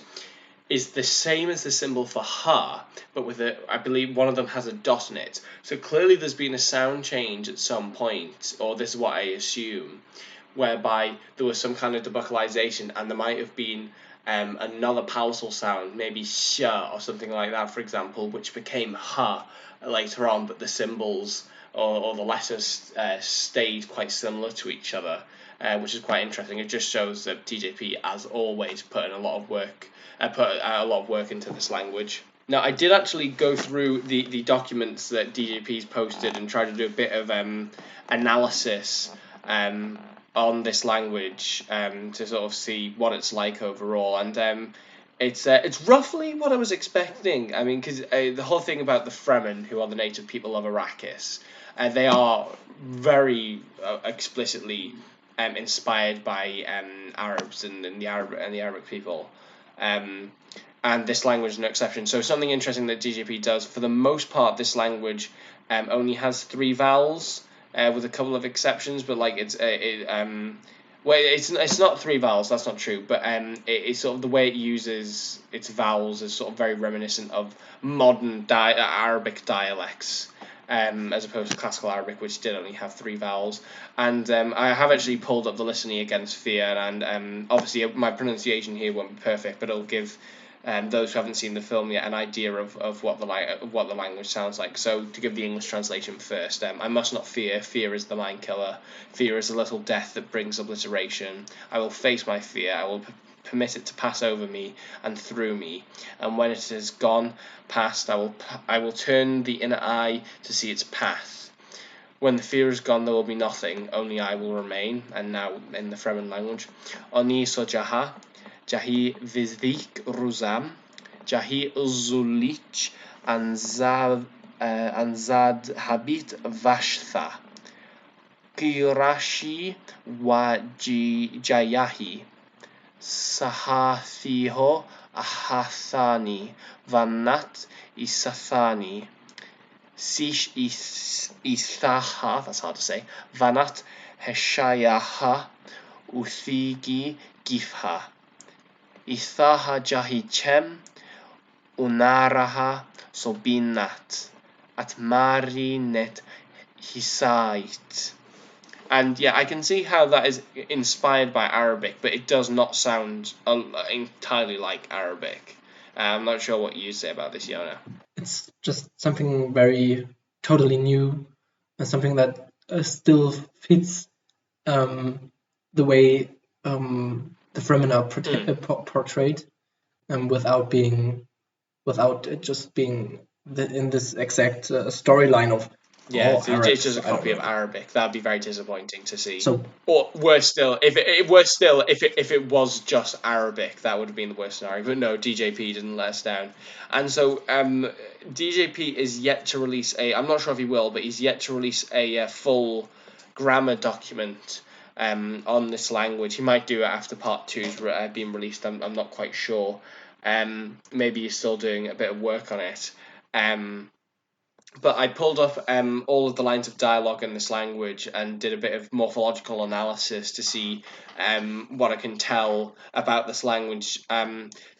is the same as the symbol for ha, but with I believe one of them has a dot in it. So clearly there's been a sound change at some point, or this is what I assume, whereby there was some kind of debuccalization and there might have been another palatal sound, maybe sh or something like that, for example, which became ha later on, but the symbols or the letters stayed quite similar to each other, which is quite interesting. It just shows that DJP, as always, put a lot of work into this language. Now, I did actually go through the documents that DJP's posted and try to do a bit of analysis on this language to sort of see what it's like overall, and it's roughly what I was expecting. I mean, because the whole thing about the Fremen, who are the native people of Arrakis, they are very explicitly inspired by Arabs and the Arabic people. And this language is no exception. So something interesting that DJP does, for the most part, this language only has 3 vowels, with a couple of exceptions, but like it's not 3 vowels. That's not true, but it's sort of the way it uses its vowels is sort of very reminiscent of modern Arabic dialects. As opposed to classical Arabic, which did only have 3 vowels. And I have actually pulled up the listening against fear, and obviously my pronunciation here won't be perfect, but it'll give those who haven't seen the film yet an idea of what the language sounds like. So to give the English translation first, I must not fear. Fear is the mind killer. Fear is a little death that brings obliteration. I will face my fear. I will permit it to pass over me and through me, and when it is gone past, I will turn the inner eye to see its path. When the fear is gone, there will be nothing, only I will remain. And now in the Fremen language, Oni so jaha, jahi vizdik ruzam, jahi zulich anzad habit vashtha, kirashi wa jayahi, Sahathiho Ahathani Vanat Isathani Sish Ithaha, that's hard to say, Vanat Heshayaha Uthigi Gifha Ithaha Jahichem Unaraha Sobinat Atmari Net Hisait. And yeah, I can see how that is inspired by Arabic, but it does not sound entirely like Arabic. I'm not sure what you say about this, Jonah. It's just something very totally new, and something that still fits the way the Fremen are portrayed, without it just being in this exact storyline of it's just a copy of Arabic. That'd be very disappointing to see. Or worse still, if it was just Arabic, that would have been the worst scenario. But no, DJP didn't let us down, and so DJP is yet to release I'm not sure if he will, but he's yet to release a full grammar document on this language. He might do it after part 2's been released. I'm not quite sure. Maybe he's still doing a bit of work on it. But I pulled up all of the lines of dialogue in this language and did a bit of morphological analysis to see what I can tell about this language.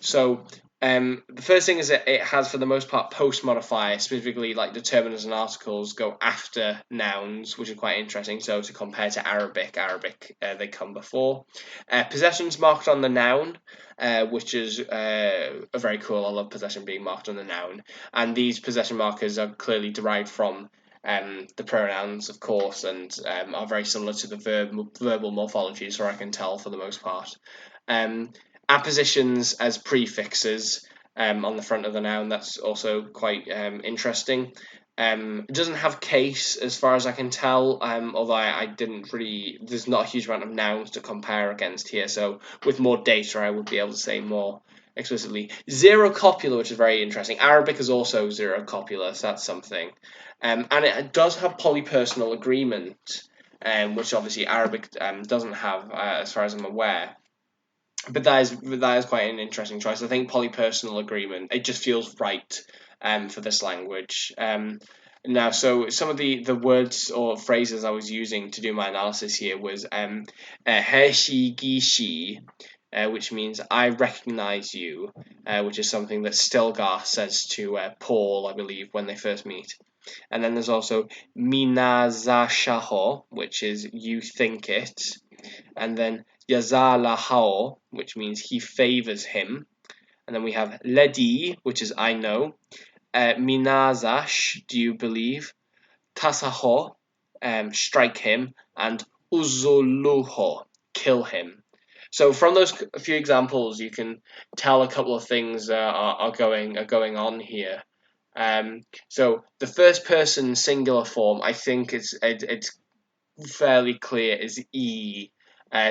So the first thing is that it has, for the most part, post modifier, specifically like determiners and articles go after nouns, which is quite interesting. So to compare to Arabic, they come before. Possessions marked on the noun, which is very cool. I love possession being marked on the noun. And these possession markers are clearly derived from the pronouns, of course, and are very similar to the verbal morphologies, or I can tell for the most part. Appositions as prefixes on the front of the noun, that's also quite interesting. It doesn't have case as far as I can tell, although I didn't really, there's not a huge amount of nouns to compare against here, so with more data I would be able to say more explicitly. Zero copula, which is very interesting. Arabic is also zero copula, so that's something. And it does have polypersonal agreement, which obviously Arabic doesn't have, as far as I'm aware. But that is quite an interesting choice. I think polypersonal agreement, it just feels right for this language. Now, so some of the words or phrases I was using to do my analysis here was he, she, gi, she, which means I recognize you, which is something that Stilgar says to Paul, I believe, when they first meet. And then there's also Minazashaho, which is you think it. And then Yazalahao, which means he favors him. And then we have Ledi, which is I know. Minazash, do you believe? Tasaho, strike him. And Uzuluho, kill him. So from those few examples, you can tell a couple of things are going on here. So the first person singular form, I think it's fairly clear, is E.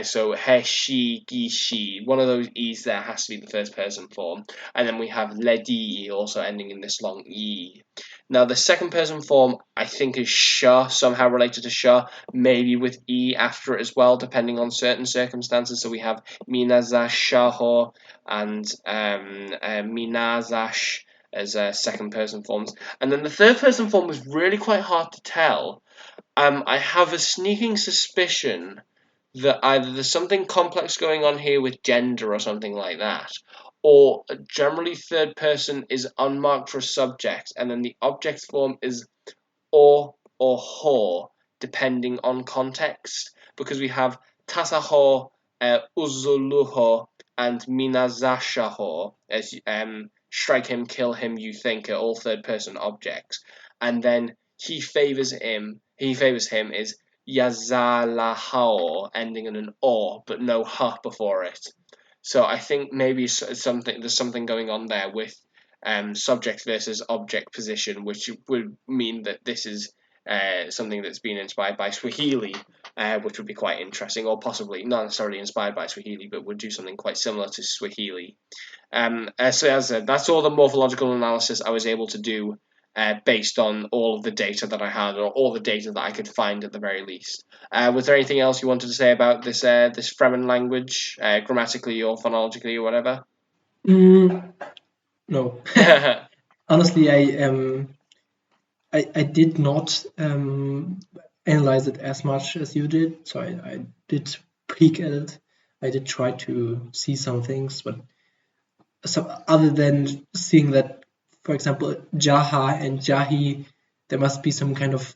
So he, she, gi, she. One of those E's there has to be the first person form. And then we have ledi also ending in this long E. Now the second person form I think is sha, somehow related to sha, maybe with E after it as well, depending on certain circumstances. So we have minazashaho and minazash as second person forms. And then the third person form was really quite hard to tell. I have a sneaking suspicion that either there's something complex going on here with gender or something like that, or generally third person is unmarked for a subject, and then the object form is or ho, depending on context, because we have tasaho, uzuluho, and minazashaho as strike him, kill him, you think are all third person objects, and then he favors him is yazalahao, ending in an or but no ha before it. So I think maybe there's something going on there with subject versus object position, which would mean that this is something that's been inspired by Swahili, which would be quite interesting, or possibly not necessarily inspired by Swahili, but would do something quite similar to Swahili. So as I said, that's all the morphological analysis I was able to do based on all of the data that I had, or all the data that I could find at the very least. Was there anything else you wanted to say about this Fremen language, grammatically or phonologically or whatever? No. Honestly, I did not analyze it as much as you did, so I did peek at it. I did try to see some things, but other than seeing that, for example, Jaha and Jahi, there must be some kind of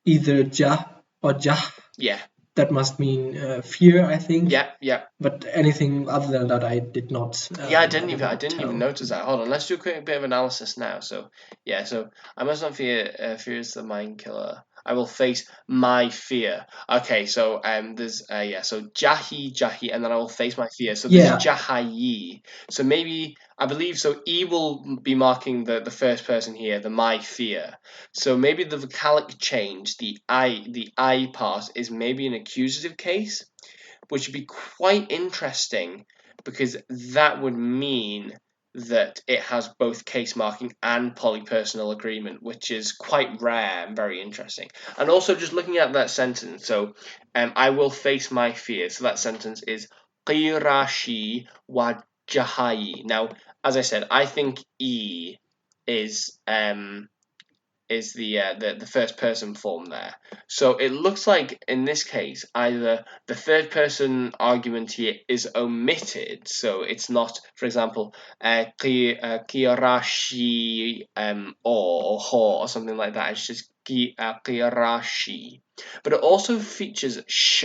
either Jah or Jah. Yeah. That must mean fear, I think. Yeah. But anything other than that, I did not. I didn't even notice that. Hold on, let's do a quick bit of analysis now. So I must not fear. Fear is the mind killer. I will face my fear. Okay, so there's so Jahi, and then I will face my fear. So this is Jahayi. So maybe I believe so. E will be marking the first person here, the my fear. So maybe the vocalic change, the I part is maybe an accusative case, which would be quite interesting, because that would mean that it has both case marking and polypersonal agreement, which is quite rare and very interesting. And also just looking at that sentence, so I will face my fears. So that sentence is qirashi wa jahai. Now, as I said, I think E is the first person form there. So it looks like in this case either the third person argument here is omitted, so it's not, for example, Kiyarashi or ho or something like that. It's just Kiyarashi. But it also features sh,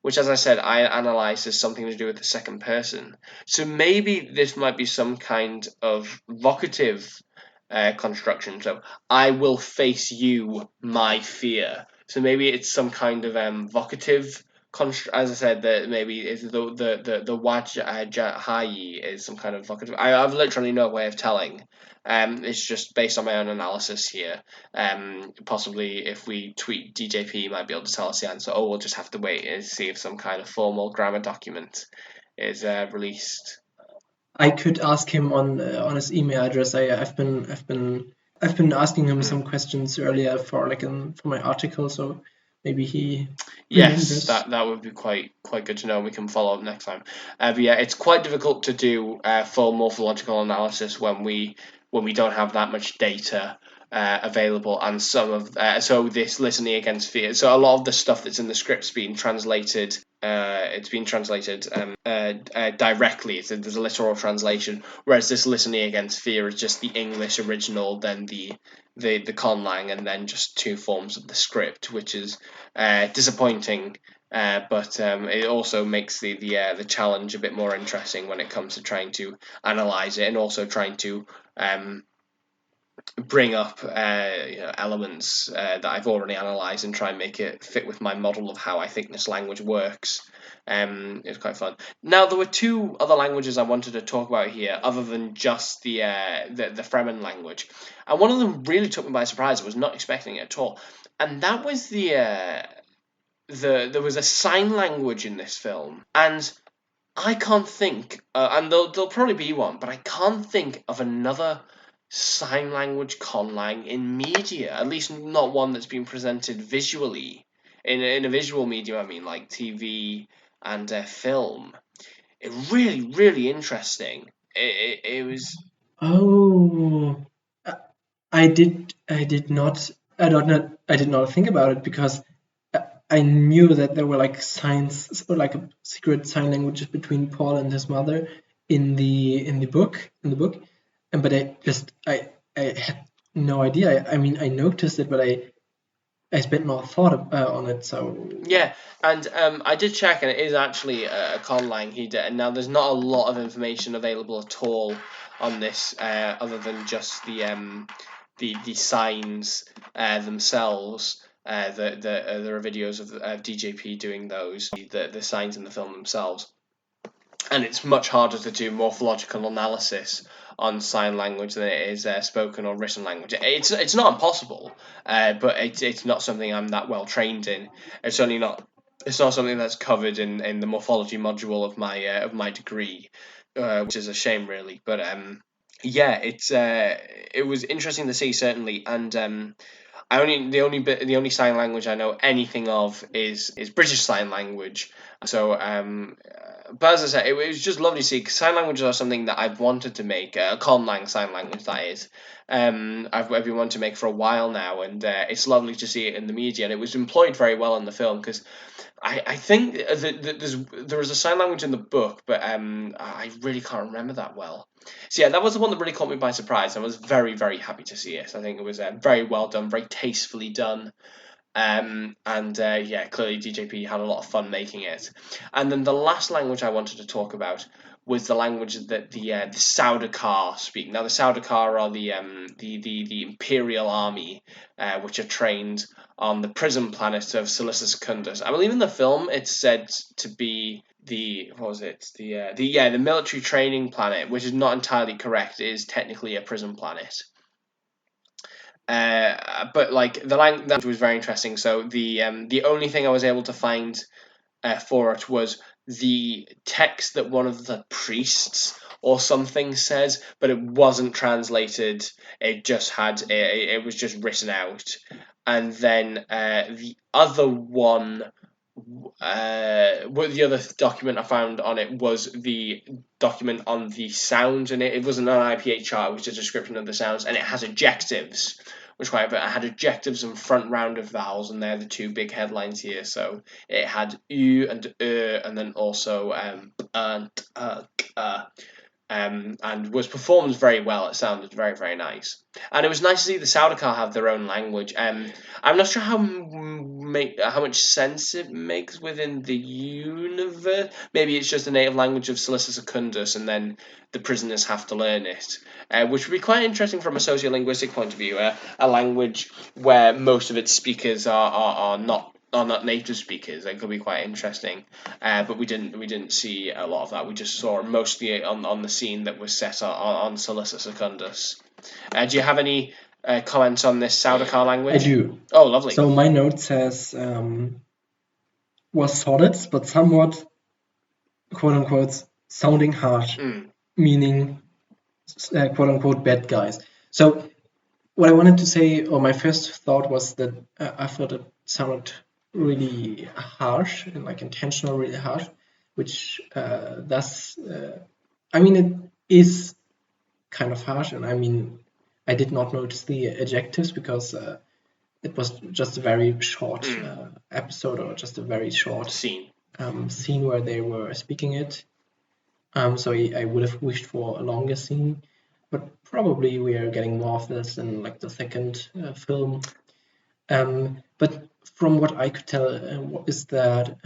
which, as I said, I analysed as something to do with the second person. So maybe this might be some kind of vocative construction. So I will face you, my fear. So maybe it's some kind of vocative as I said, that maybe is the wajhayi is some kind of vocative. I've literally no way of telling. It's just based on my own analysis here. Possibly if we tweet DJP, he might be able to tell us the answer. Or we'll just have to wait and see if some kind of formal grammar document is released. I could ask him on his email address. I've been asking him some questions earlier for my article, so maybe he remembers. That would be quite good to know. We can follow up next time. But yeah, it's quite difficult to do full morphological analysis when we don't have that much data available, and some of so this listening against fear. So a lot of the stuff that's in the script's being translated it's been translated directly. There's a literal translation, whereas this Litany Against Fear is just the English original, then the conlang, and then just two forms of the script, which is disappointing. But it also makes the challenge a bit more interesting when it comes to trying to analyze it, and also trying to bring up elements that I've already analysed and try and make it fit with my model of how I think this language works. It's quite fun. Now, there were two other languages I wanted to talk about here, other than just the Fremen language, and one of them really took me by surprise. I was not expecting it at all, and that was there was a sign language in this film, and I can't think, and there'll probably be one, but I can't think of another sign language conlang in media, at least not one that's been presented visually. In a visual medium, I mean, like TV and film. It really, really interesting. It was. Oh, I did not. I did not think about it because I knew that there were like signs or like a secret sign languages between Paul and his mother in the book and but I had no idea. I mean I noticed it, but I spent no thought on it. So Yeah, and I did check, and it is actually a conlang he did. And now there's not a lot of information available at all on this, other than just the signs themselves. There are videos of DJP doing those, the signs in the film themselves, and it's much harder to do morphological analysis on sign language than it is spoken or written language. It's not impossible, but it's not something I'm that well trained in. It's only not. It's not something that's covered in the morphology module of my degree, which is a shame, really. But yeah, it was interesting to see, certainly, and the only sign language I know anything of is British Sign Language. So but as I said, it was just lovely to see, because sign languages are something that I've wanted to make, a conlang sign language, that is. I've been wanting to make for a while now, and it's lovely to see it in the media, and it was employed very well in the film, because I think there was a sign language in the book, but I really can't remember that well. So yeah, that was the one that really caught me by surprise. I was very, very happy to see it. I think it was very well done, very tastefully done. And yeah, clearly DJP had a lot of fun making it. And then the last language I wanted to talk about was the language that the Sardaukar speak. Now, the Sardaukar are the Imperial Army, which are trained on the prison planet of Silissa Secundus. I believe in the film it's said to be the the military training planet, which is not entirely correct. It is technically a prison planet. But like the language was very interesting. So the only thing I was able to find for it was the text that one of the priests or something says, but it wasn't translated. It just had it was just written out, and then the other one. The other document I found on it was the document on the sounds, and it wasn't an IPHR, it was a description of the sounds, and it has adjectives, which quite, but it had adjectives and front rounded vowels, and they're the two big headlines here. So it had u and and then also and and was performed very well. It sounded very, very nice, and it was nice to see the Sardaukar have their own language. I'm not sure how much sense it makes within the universe. Maybe it's just a native language of Silissa Secundus, and then the prisoners have to learn it, which would be quite interesting from a sociolinguistic point of view. A language where most of its speakers are not native speakers. That could be quite interesting, but we didn't see a lot of that. We just saw mostly on the scene that was set on Silissa Secundus. Do you have any comments on this Sardaukar language? I do. Oh, lovely. So my note says was solid, but somewhat quote unquote sounding harsh, meaning quote unquote bad guys. So what I wanted to say, or my first thought was that I thought it sounded really harsh and like intentional, really harsh, which thus, I mean, it is kind of harsh, and I mean, I did not notice the adjectives because it was just a very short episode or just a very short scene. scene where they were speaking it. So I would have wished for a longer scene, but probably we are getting more of this in like the second film. But from what I could tell, is that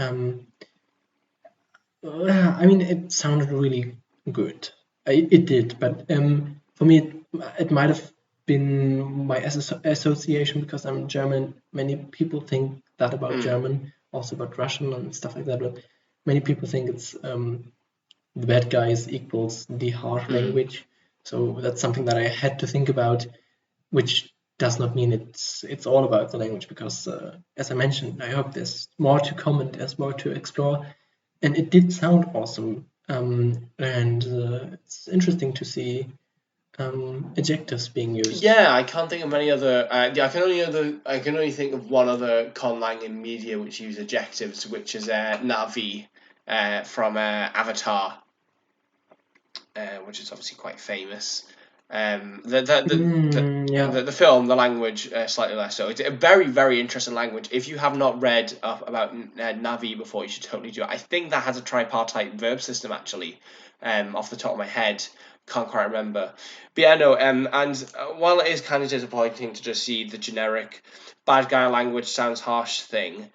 I mean, it sounded really good. It did, but for me, it might have been my association because I'm German. Many people think that about German, also about Russian and stuff like that. But many people think it's the bad guys equals the harsh language. So that's something that I had to think about, which does not mean it's all about the language because, as I mentioned, I hope there's more to come and there's more to explore. And it did sound awesome, and it's interesting to see adjectives being used. Yeah, I can't think of many other. Yeah, I can only think of one other conlanging media which use adjectives, which is Navi from Avatar, which is obviously quite famous. Yeah. The film, the language, slightly less so. It's a very, very interesting language. If you have not read about Navi before, you should totally do it. I think that has a tripartite verb system, actually, off the top of my head. Can't quite remember. But yeah, no, and while it is kind of disappointing to just see the generic bad guy language sounds harsh thing,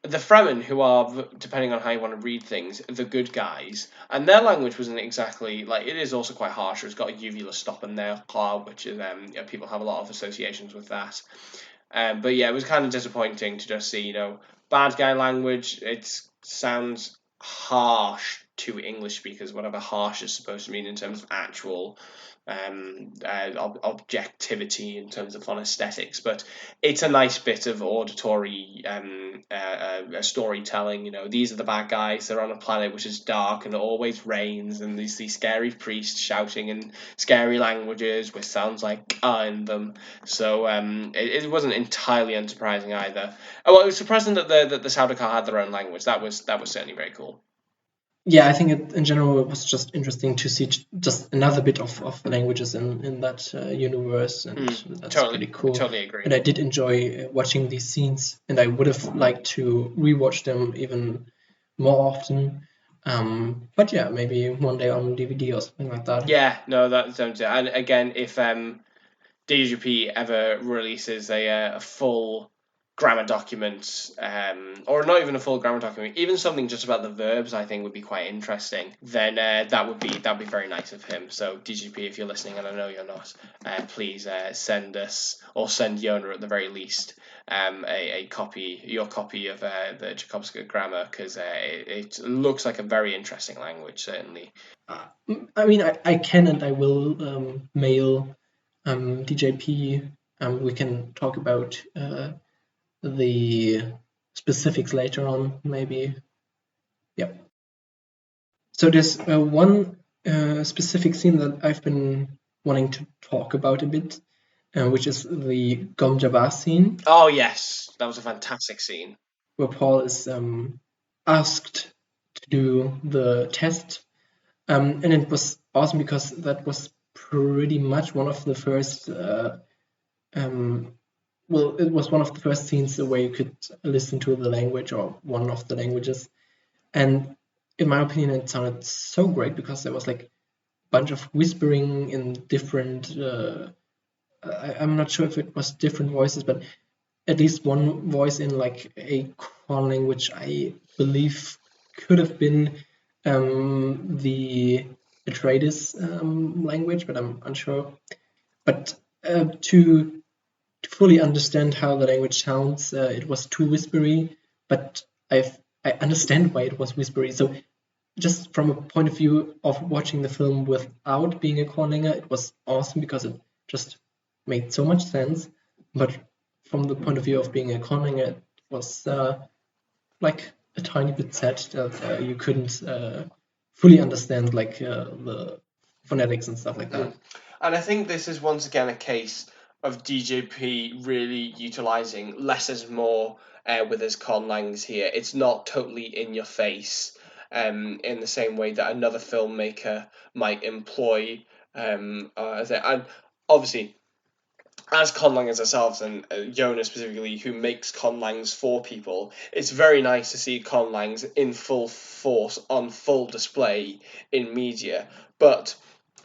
the Fremen, who are, depending on how you want to read things, the good guys, and their language wasn't exactly like it is also quite harsh. It's got a uvula stop in there, which is people have a lot of associations with that. But yeah, it was kind of disappointing to just see bad guy language. It sounds harsh to English speakers, whatever harsh is supposed to mean in terms of actual objectivity in terms of aesthetics, but it's a nice bit of auditory storytelling. These are the bad guys. They're on a planet which is dark and it always rains, and these scary priests shouting in scary languages with sounds like in them. So it wasn't entirely unsurprising either. Well, it was surprising that the Sardaukar had their own language. That was certainly very cool. Yeah, I think in general it was just interesting to see just another bit of languages in that universe, and that's pretty cool. Totally agree. And I did enjoy watching these scenes, and I would have liked to rewatch them even more often. But yeah, maybe one day on DVD or something like that. Yeah, no, that sounds it. And again, if DGP ever releases a full grammar document, or not even a full grammar document, even something just about the verbs, I think would be quite interesting. Then that'd be very nice of him. So DGP, if you're listening, and I know you're not, please send us, or send Jonah at the very least, your copy of the Jakobska grammar, because it looks like a very interesting language, certainly. I mean, I can and I will mail DJP. We can talk about the specifics later on, maybe. Yep. So there's one specific scene that I've been wanting to talk about a bit, which is the Gom Jabbar scene. Oh yes, that was a fantastic scene. Where Paul is asked to do the test, and it was awesome because that was pretty much one of the first. Well, it was one of the first scenes where you could listen to the language or one of the languages, and in my opinion, it sounded so great because there was like a bunch of whispering in different. I'm not sure if it was different voices, but at least one voice in like a Conlang, which I believe could have been the Atreides language, but I'm unsure. But to fully understand how the language sounds, it was too whispery, but I understand why it was whispery. So just from a point of view of watching the film without being a Conlanger, it was awesome because it just made so much sense. But from the point of view of being a Conlanger, it was like a tiny bit sad that you couldn't fully understand like the phonetics and stuff like that. And I think this is once again a case of DJP really utilizing less is more with his conlangs here. It's not totally in your face in the same way that another filmmaker might employ. And obviously, as conlangers ourselves, and Jonah specifically, who makes conlangs for people, it's very nice to see conlangs in full force, on full display in media. But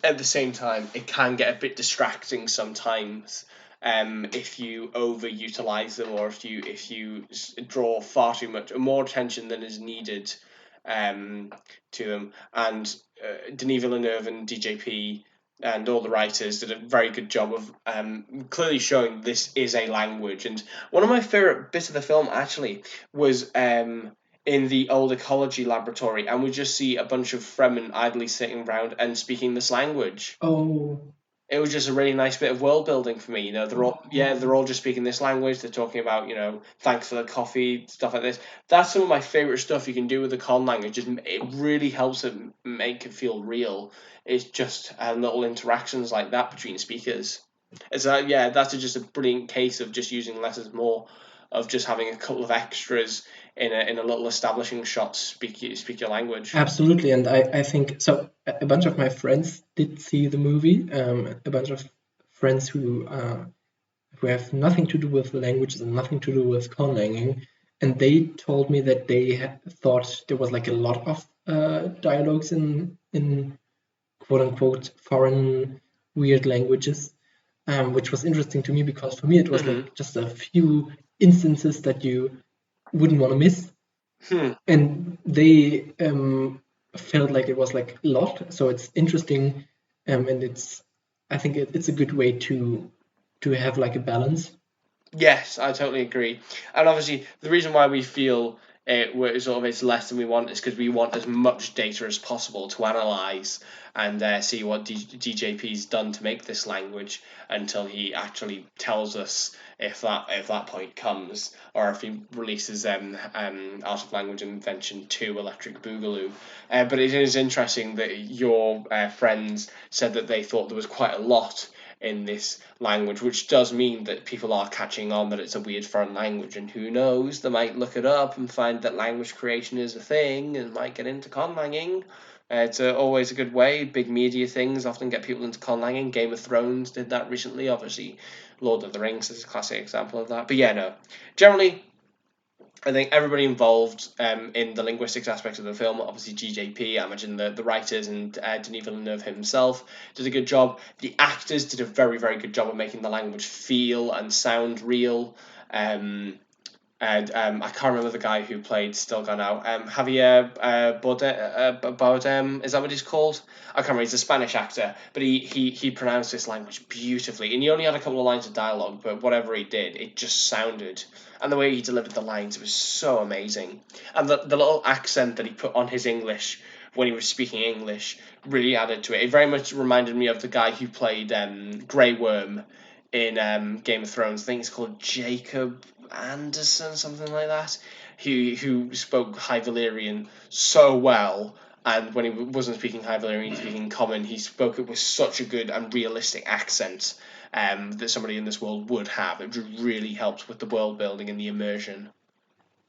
at the same time, it can get a bit distracting sometimes. If you overutilize them, or if you draw far too much, more attention than is needed to them. And Denis Villeneuve and DJP and all the writers did a very good job of clearly showing this is a language. And one of my favourite bits of the film actually was in the old ecology laboratory, and we just see a bunch of Fremen idly sitting around and speaking this language. Oh, It was just a really nice bit of world building for me. You know, they're all just speaking this language. They're talking about, thanks for the coffee, stuff like this. That's some of my favorite stuff you can do with the con language. It really helps it make it feel real. It's just little interactions like that between speakers. That's just a brilliant case of just using less is more, of just having a couple of extras in a little establishing shot to speak your language. absolutely. And I think so. A bunch of my friends did see the movie. A bunch of friends who have nothing to do with languages and nothing to do with conlanging, and they told me that they thought there was like a lot of dialogues in quote unquote foreign weird languages, which was interesting to me because for me it was like just a few instances that you wouldn't want to miss, and they felt like it was like a lot. So it's interesting, and I think it's a good way to have like a balance. Yes, I totally agree. And obviously, the reason why we feel it's less than we want is because we want as much data as possible to analyze and see what DJP's done to make this language, until he actually tells us if that point comes, or if he releases Art of Language Invention 2 Electric Boogaloo. But it is interesting that your friends said that they thought there was quite a lot in this language, which does mean that people are catching on that it's a weird foreign language, and who knows, they might look it up and find that language creation is a thing and might get into conlanging. It's always a good way. Big media things often get people into conlanging. Game of Thrones did that recently. Obviously, Lord of the Rings is a classic example of that. But yeah, no. Generally, I think everybody involved in the linguistics aspect of the film, obviously GJP, I imagine the writers and Denis Villeneuve himself did a good job. The actors did a very, very good job of making the language feel and sound real. And I can't remember the guy who played Stilgar now. Javier Bardem, is that what he's called? I can't remember. He's a Spanish actor, but he pronounced this language beautifully. And he only had a couple of lines of dialogue, but whatever he did, it just sounded. And the way he delivered the lines, it was so amazing. And the little accent that he put on his English when he was speaking English really added to it. It very much reminded me of the guy who played Grey Worm in Game of Thrones. I think it's called Jacob Anderson, something like that. Who spoke High Valyrian so well, and when he wasn't speaking High Valyrian, he was speaking Common. He spoke it with such a good and realistic accent that somebody in this world would have. It really helps with the world building and the immersion.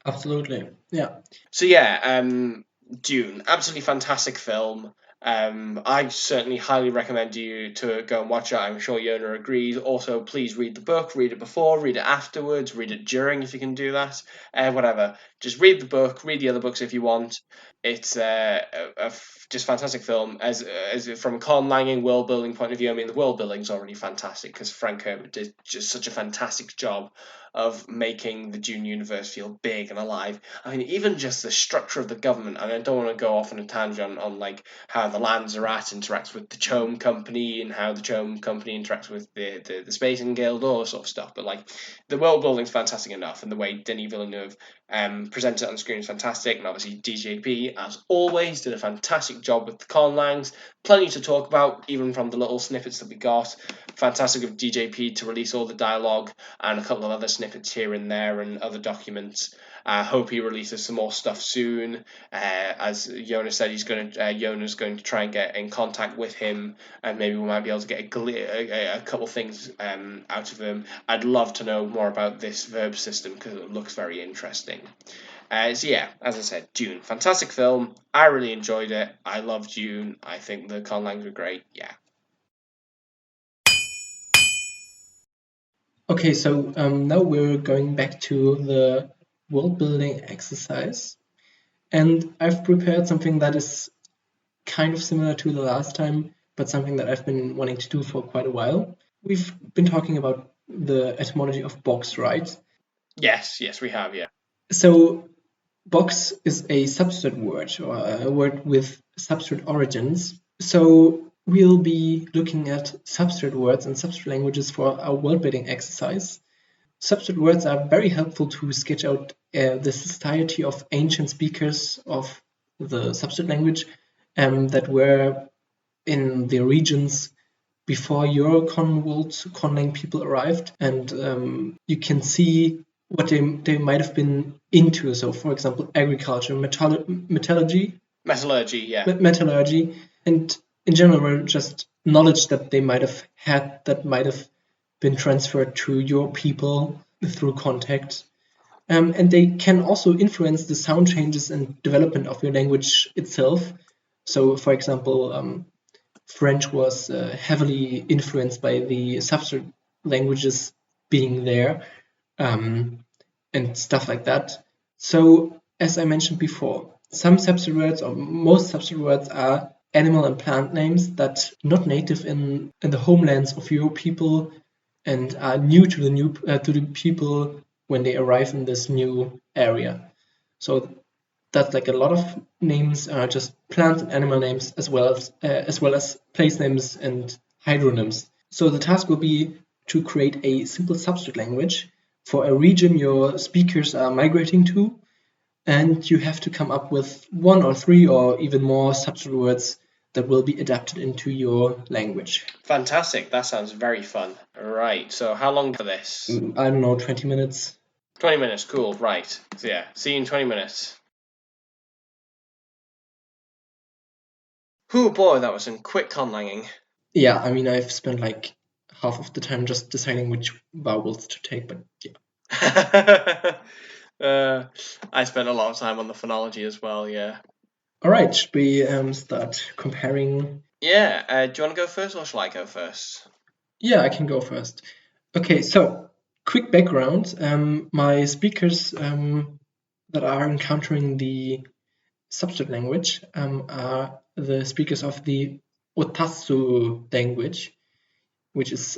Absolutely, yeah. So yeah, Dune, absolutely fantastic film. I certainly highly recommend you to go and watch it. I'm sure Yona agrees. Also, please read the book. Read it before, read it afterwards, read it during if you can do that. Whatever. Just read the book. Read the other books if you want. It's just fantastic film. As from a conlanging world building point of view, I mean the world building is already fantastic because Frank Herbert did just such a fantastic job of making the Dune universe feel big and alive. I mean, even just the structure of the government, and I don't want to go off on a tangent on like how the Lanzarat interacts with the Chome Company and how the Chome Company interacts with the Spacing Guild, all that sort of stuff. But like the world building's fantastic enough, and the way Denis Villeneuve presents it on screen is fantastic. And obviously DJP, as always, did a fantastic job with the conlangs. Plenty to talk about, even from the little snippets that we got. Fantastic of DJP to release all the dialogue and a couple of other snippets here and there and other documents. I hope he releases some more stuff soon. As Jonah said, Jonah's going to try and get in contact with him, and maybe we might be able to get a couple things out of him. I'd love to know more about this verb system because it looks very interesting. So yeah, as I said, Dune, fantastic film. I really enjoyed it. I love Dune. I think the conlangs were great. Yeah. Okay, so now we're going back to the world building exercise. And I've prepared something that is kind of similar to the last time, but something that I've been wanting to do for quite a while. We've been talking about the etymology of box, right? Yes, we have, yeah. So box is a substrate word, or a word with substrate origins. So we'll be looking at substrate words and substrate languages for our world building exercise. Substrate words are very helpful to sketch out the society of ancient speakers of the substrate language that were in the regions before your conlang people arrived, and you can see what they might have been into. So, for example, agriculture, metallurgy, Yeah. metallurgy, and in general, just knowledge that they might have had that might have been transferred to your people through contact. And they can also influence the sound changes and development of your language itself. So, for example, French was heavily influenced by the substrate languages being there, and stuff like that. So, as I mentioned before, some substrate words, or most substrate words, are animal and plant names that not native in the homelands of your people and are new to the people when they arrive in this new area. So that's like a lot of names are just plant and animal names as well as place names and hydronyms. So the task will be to create a simple substrate language for a region your speakers are migrating to, and you have to come up with 1 or 3 or even more substrate words that will be adapted into your language. Fantastic. That sounds very fun. Right. So how long for this? I don't know, 20 minutes. 20 minutes. Cool. Right. So yeah. See you in 20 minutes. Oh boy, that was some quick conlanging. Yeah, I mean, I've spent like half of the time just deciding which vowels to take, but yeah. I spent a lot of time on the phonology as well, yeah. All right, should we start comparing? Yeah, do you want to go first or shall I go first? Yeah, I can go first. Okay, so quick background. My speakers that are encountering the substrate language are the speakers of the Otasu language, which is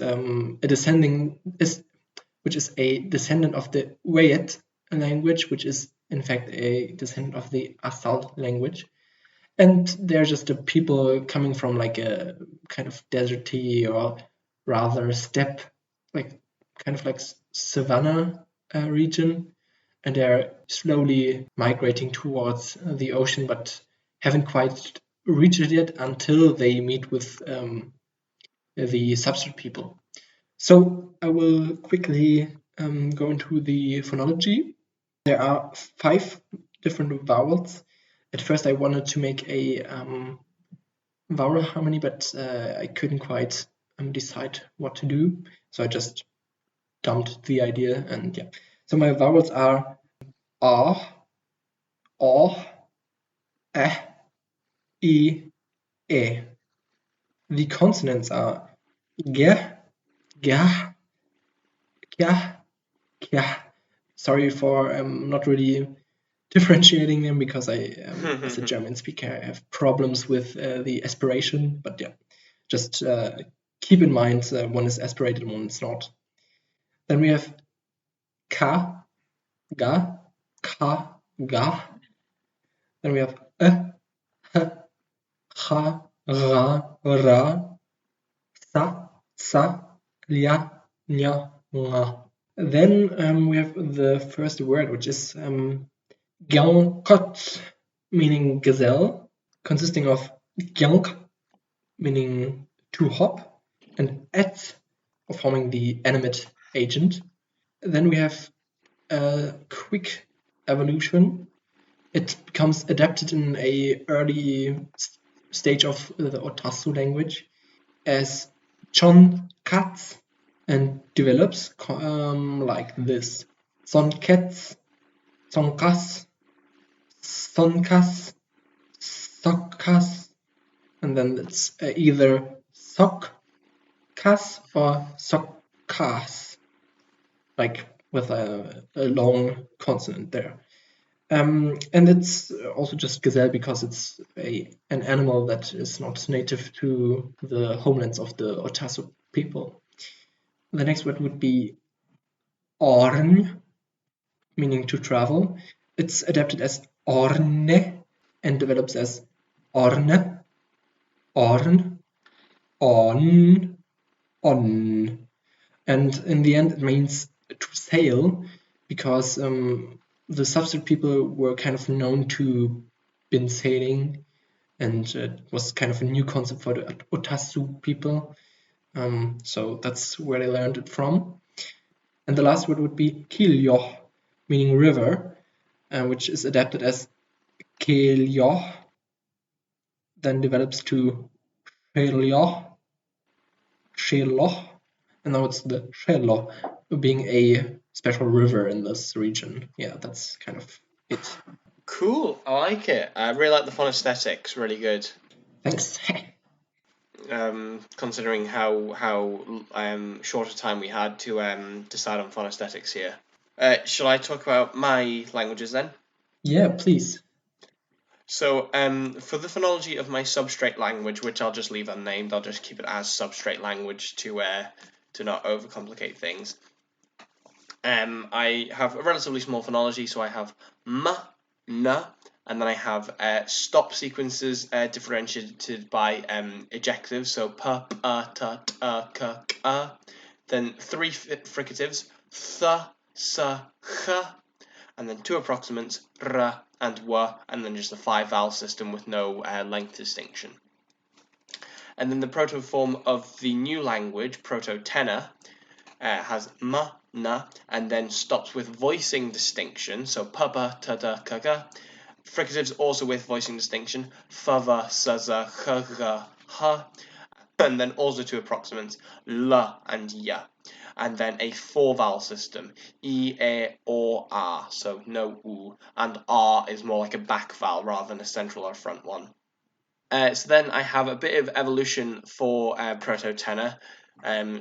which is a descendant of the Wayet language, which is in fact a descendant of the Asal language. And they're just the people coming from like a kind of deserty or rather steppe, like kind of like savanna region, and they're slowly migrating towards the ocean, but haven't quite reached it yet until they meet with the substrate people. So I will quickly go into the phonology. There are 5 different vowels. At first, I wanted to make a vowel harmony, but I couldn't quite decide what to do. So I just dumped the idea, and yeah. So my vowels are ah, oh, eh, e, e. The consonants are g, ga, kya, kya. Sorry for not really differentiating them because I, as a German speaker, I have problems with the aspiration. But yeah, just keep in mind one is aspirated and one is not. Then we have ka, ga, ka, ga. Then we have h, ha, ra, ra, sa, sa, lia, nya, nga. Then we have the first word, which is Gyankot, meaning gazelle, consisting of gyank, meaning to hop, and et, forming the animate agent. Then we have a quick evolution. It becomes adapted in a early stage of the Otasu language as chon katz and develops like this: sonkets, sonkas, sonkas, sokkas, and then it's either sokkas or sokkas. like with a long consonant there. And it's also just gazelle because it's an animal that is not native to the homelands of the Otasu people. The next word would be orn, meaning to travel. It's adapted as orne and develops as orne, orn, on, on. And in the end, it means to sail because the substrate people were kind of known to been sailing, and it was kind of a new concept for the Otasu people. So that's where they learned it from. And the last word would be kilyoh, meaning river, which is adapted as kelyoh, then develops to shelyoh, sheloh, and now it's the Shelo, being a special river in this region. Yeah, that's kind of it. Cool, I like it. I really like the phonesthetics, really good. Thanks. Considering how short a time we had to decide on phonesthetics here. Shall I talk about my languages then? Yeah, please. So, for the phonology of my substrate language, which I'll just leave unnamed, I'll just keep it as substrate language to not overcomplicate things. I have a relatively small phonology, so I have m, n, and then I have stop sequences differentiated by ejectives, so p, t, t, k, k. Then three fricatives, th, s, ch, and then two approximants, r and w, and then just a 5-vowel system with no length distinction. And then the proto-form of the new language, proto-tenor, has m, n, and then stops with voicing distinction, so p, p, t, t, k, k. Fricatives also with voicing distinction, f, v, s, z, ch, g, h, and then also two approximants, l and y. And then a 4-vowel system, e, o, r, so no u, and r is more like a back vowel rather than a central or front one. So then I have a bit of evolution for proto-tenor.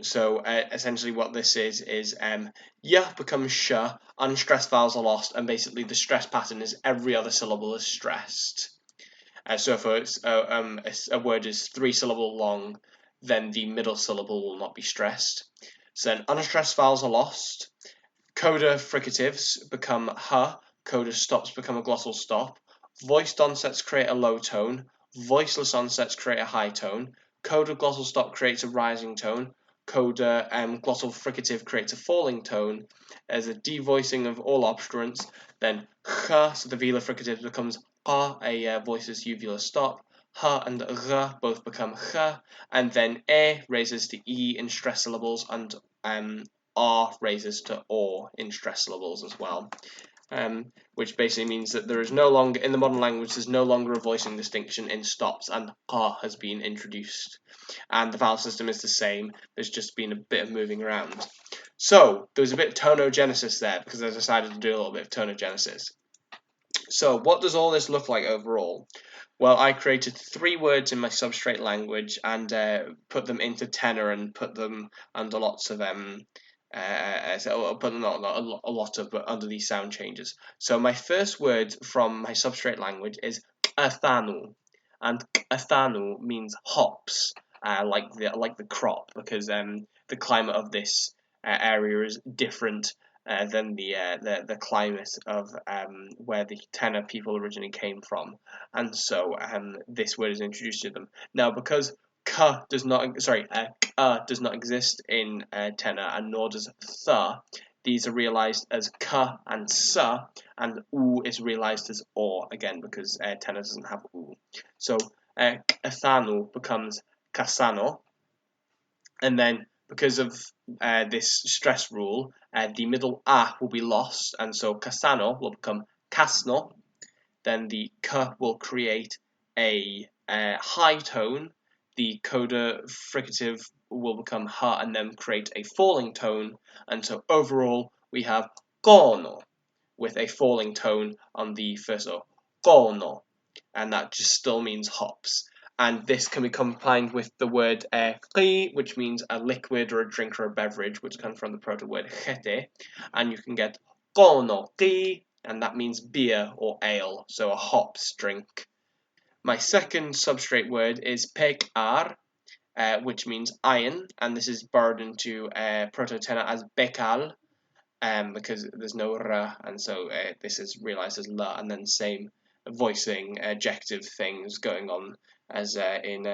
So essentially what this is y becomes sh, unstressed vowels are lost, and basically the stress pattern is every other syllable is stressed. So if a word is 3 syllable long, then the middle syllable will not be stressed. So then unstressed vowels are lost, coda fricatives become h, coda stops become a glottal stop, voiced onsets create a low tone, voiceless onsets create a high tone, coda glottal stop creates a rising tone, coda glottal fricative creates a falling tone. There's a devoicing of all obstruents, then ch, so the velar fricative becomes a voiceless uvular stop, h and r both become ch, and then e raises to e in stress syllables, and r raises to or in stress syllables as well. Which basically means that there is no longer, in the modern language, there's no longer a voicing distinction in stops, and ha has been introduced. And the vowel system is the same, there's just been a bit of moving around. So, there was a bit of tonogenesis there, because I decided to do a little bit of tonogenesis. So, what does all this look like overall? Well, I created 3 words in my substrate language and put them into tenor and put them under lots of but under these sound changes. So my first word from my substrate language is Athanu, and Athanu means hops, like the crop, because the climate of this area is different than the climate of where the tenor people originally came from, and so this word is introduced to them. Now, because k does not exist in tenor, and nor does th, these are realized as k and s, and u is realized as or, again because tenor doesn't have u. So Athanu becomes kasano, and then because of this stress rule, the middle a will be lost, and so kasano will become kasno. Then the k will create a high tone. The coda fricative will become ha and then create a falling tone, and so overall we have kono with a falling tone on the first o, kono, and that just still means hops. and this can be combined with the word qi, which means a liquid or a drink or a beverage, which comes from the proto word chete, and you can get kono qi, and that means beer or ale, so a hops drink. My second substrate word is pekar, which means iron, and this is borrowed into Proto-Tena as bekal, because there's no ra, and so this is realized as la, and then same voicing ejective things going on as in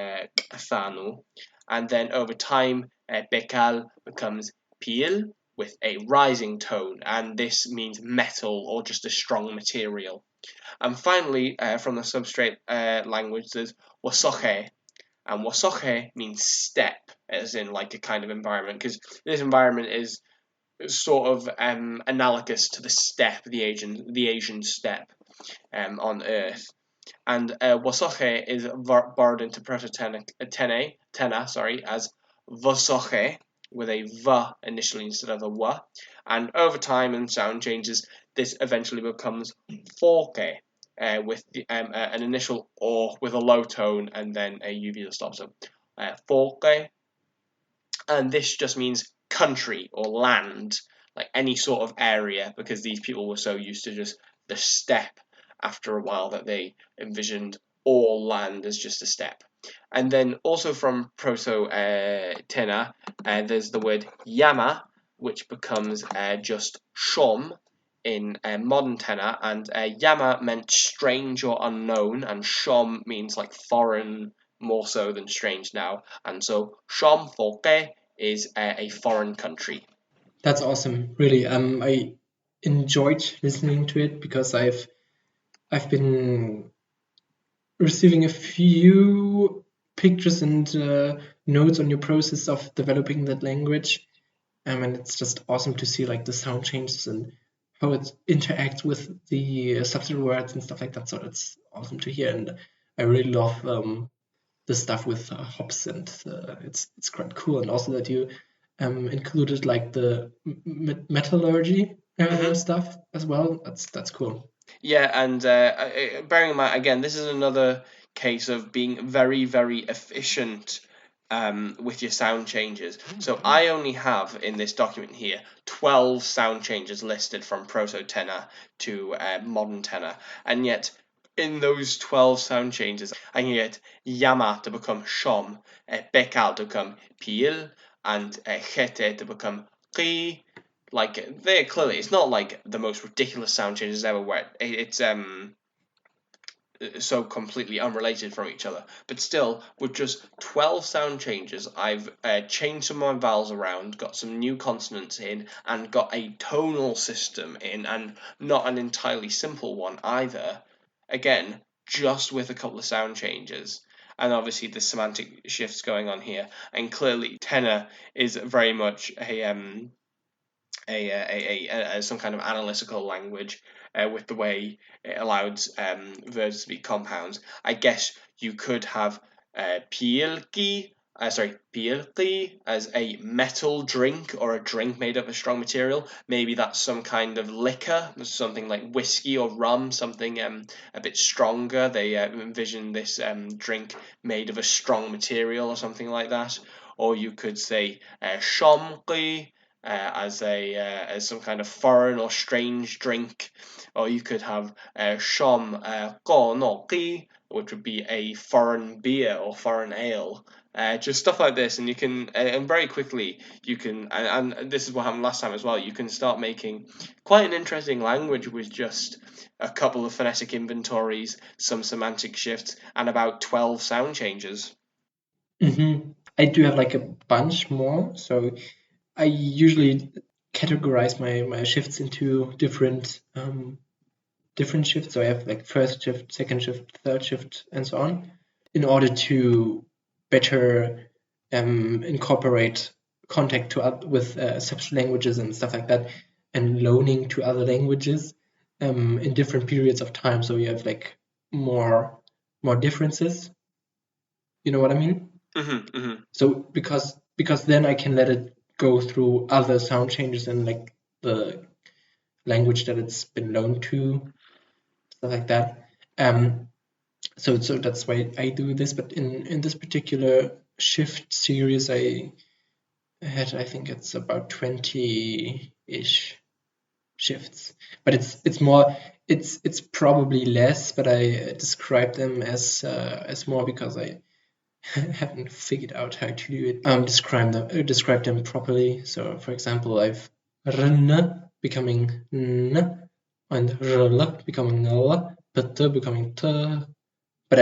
Thanu. And then over time, bekal becomes pil with a rising tone, and this means metal or just a strong material. And finally, from the substrate language, there's wasoche, and wasoche means step, as in like a kind of environment, because this environment is sort of analogous to the steppe, the Asian steppe on Earth. And wasoche is borrowed into Proto-Tena, as vosoche, with a v initially instead of a w. And over time and sound changes, this eventually becomes forke, with an initial or with a low tone and then a uvula stop. So forke, and this just means country or land, like any sort of area, because these people were so used to just the steppe after a while that they envisioned all land as just a steppe. And then also from Proto-Tena, there's the word yama, which becomes just shom in modern Tena, and yama meant strange or unknown, and shom means like foreign, more so than strange now, and so shom folke is a foreign country. That's awesome, really. I enjoyed listening to it because I've been receiving a few pictures and notes on your process of developing that language, and it's just awesome to see like the sound changes and how it interacts with the substrate words and stuff like that. So it's awesome to hear, and I really love the stuff with hops, and it's quite cool. And also that you included like the metallurgy stuff as well. That's cool. Yeah, and bearing in mind, again, this is another case of being very, very efficient with your sound changes. So I only have in this document here 12 sound changes listed from Proto-Tena to modern Tena, and yet in those 12 sound changes, I can get yama to become shom, bekal to become pil, and chete to become qi. Like, they're clearly, it's not like the most ridiculous sound changes ever, where it's so completely unrelated from each other. But still, with just 12 sound changes, I've changed some of my vowels around, got some new consonants in, and got a tonal system in, and not an entirely simple one either. Again, just with a couple of sound changes. And obviously the semantic shifts going on here. And clearly, Tena is very much some kind of analytical language, with the way it allows verbs to be compounds. I guess you could have pielki, pielki as a metal drink or a drink made of a strong material. Maybe that's some kind of liquor, something like whiskey or rum, something a bit stronger. They envision this drink made of a strong material or something like that. Or you could say shomki, as some kind of foreign or strange drink, or you could have shom konoki, which would be a foreign beer or foreign ale. Just stuff like this, and you can, and very quickly you can, and this is what happened last time as well. You can start making quite an interesting language with just a couple of phonetic inventories, some semantic shifts, and about 12 sound changes. I do have like a bunch more, so I usually categorize my shifts into different shifts. So I have like first shift, second shift, third shift, and so on, in order to better incorporate contact with substrate languages and stuff like that, and loaning to other languages in different periods of time. So you have like more differences. You know what I mean? So because then I can let it go through other sound changes in like the language that it's been loaned to, stuff like that. So that's why I do this. But in this particular shift series, I had, I think it's about 20-ish shifts, but it's more, it's probably less, but I describe them as more because I haven't figured out how to do it. Describe them properly. So for example, I've rn becoming n, and rl becoming l, pt becoming t, but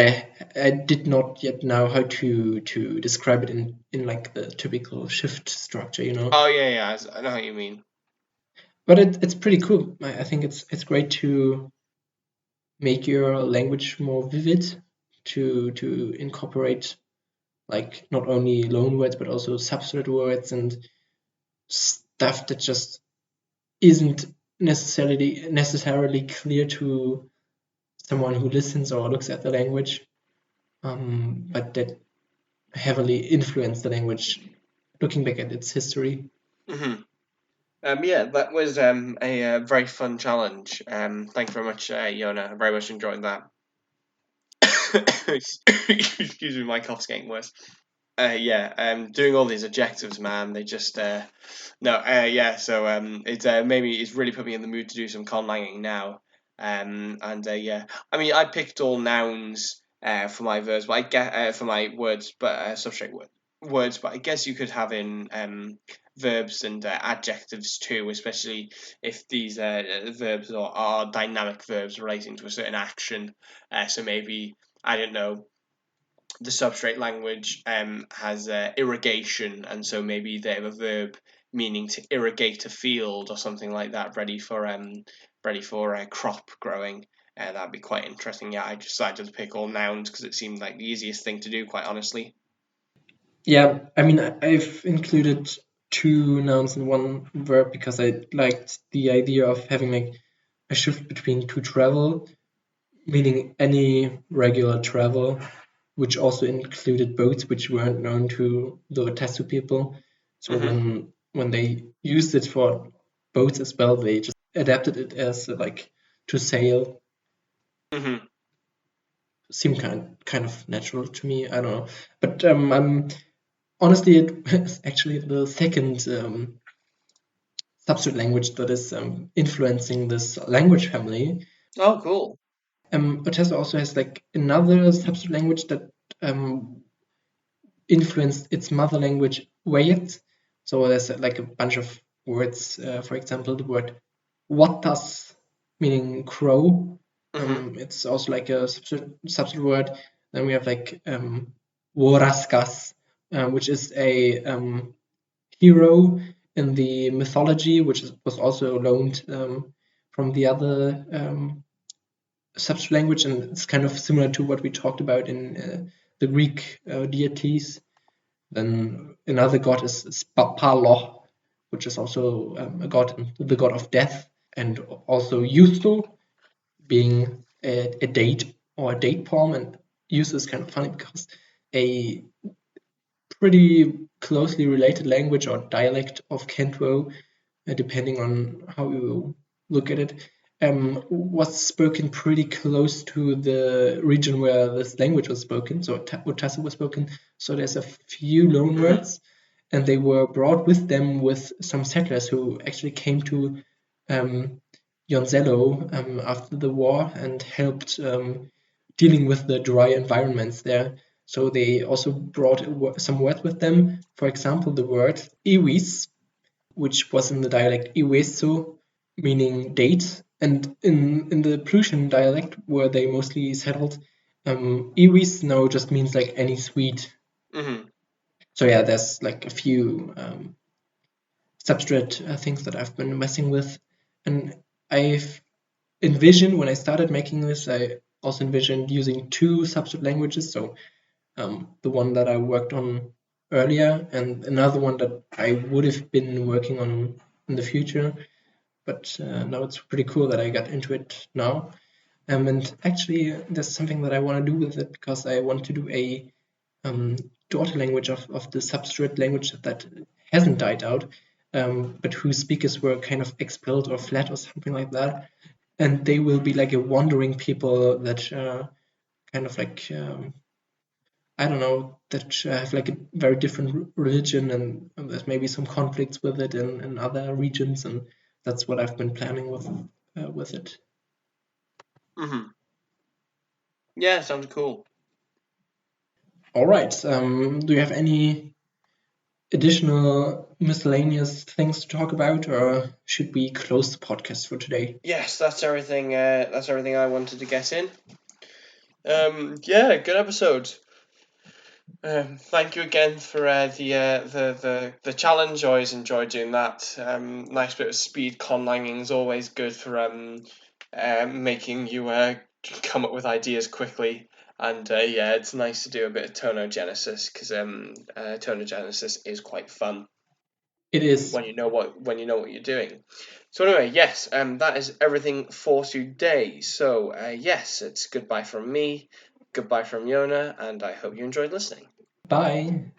I did not yet know how to describe it in like the typical shift structure, you know. Oh yeah, I know what you mean. But it's pretty cool. I think it's great to make your language more vivid, to incorporate like not only loan words but also substrate words and stuff that just isn't necessarily clear to someone who listens or looks at the language, but that heavily influence the language looking back at its history. Hmm. Yeah, that was a very fun challenge. Thank you very much, Jonah. I very much enjoyed that. Excuse me, my cough's getting worse. Yeah, doing all these adjectives, man, they just no, yeah. So maybe it's really put me in the mood to do some conlanging now. And yeah, I mean, I picked all nouns for my verbs, but I get for my words, but substrate words. But I guess you could have in verbs and adjectives too, especially if these verbs are dynamic verbs relating to a certain action. So maybe I don't know, the substrate language has irrigation, and so maybe they have a verb meaning to irrigate a field or something like that, ready for crop growing. That'd be quite interesting. Yeah, I decided to pick all nouns because it seemed like the easiest thing to do, quite honestly. Yeah, I mean, I've included two nouns in one verb because I liked the idea of having like a shift between to travel, meaning any regular travel, which also included boats, which weren't known to the Otasu people. So Hmm. when they used it for boats as well, they just adapted it as like to sail. Hmm. Seemed kind of natural to me. I don't know, but I'm honestly, it was actually the second substrate language that is influencing this language family. Oh, cool. Otessa also has like another substrate language that influenced its mother language Wayet. So there's like a bunch of words. For example, the word watas, meaning crow. Hmm. It's also like a substrate word. Then we have like Waraskas, which is a hero in the mythology, which was also loaned from the other substrate language, and it's kind of similar to what we talked about in the Greek deities. Then another god is Palo, which is also a god, the god of death, and also Yusto, being a date or a date palm. And Yusto is kind of funny because a pretty closely related language or dialect of Kentwo, depending on how you look at it, was spoken pretty close to the region where this language was spoken, so Otasu was spoken. So there's a few loan Hmm. words, and they were brought with them with some settlers who actually came to Yonzello after the war and helped dealing with the dry environments there. So they also brought some words with them. For example, the word iwis, which was in the dialect iweso, meaning date. And in the Prussian dialect, where they mostly settled, iwis now just means like any sweet. Hmm. So yeah, there's like a few substrate things that I've been messing with. And I've envisioned when I started making this, I also envisioned using two substrate languages. So the one that I worked on earlier and another one that I would have been working on in the future. But now it's pretty cool that I got into it now. And actually, there's something that I want to do with it because I want to do a um, daughter language of the substrate language that hasn't died out, but whose speakers were kind of expelled or fled or something like that. And they will be like a wandering people that kind of like I don't know, that have like a very different religion, and there's maybe some conflicts with it in other regions, and that's what I've been planning with it. Mm-hmm. Yeah, sounds cool. All right. Do you have any additional miscellaneous things to talk about, or should we close the podcast for today? Yes, that's everything. That's everything I wanted to get in. Yeah, good episode. Thank you again for the challenge. Always enjoy doing that. Nice bit of speed conlanging is always good for making you come up with ideas quickly. And yeah, it's nice to do a bit of tonogenesis because tonogenesis is quite fun It is. when you know what you're doing. So anyway, yes, that is everything for today. So yes, it's goodbye from me, goodbye from Jonah, and I hope you enjoyed listening. Bye.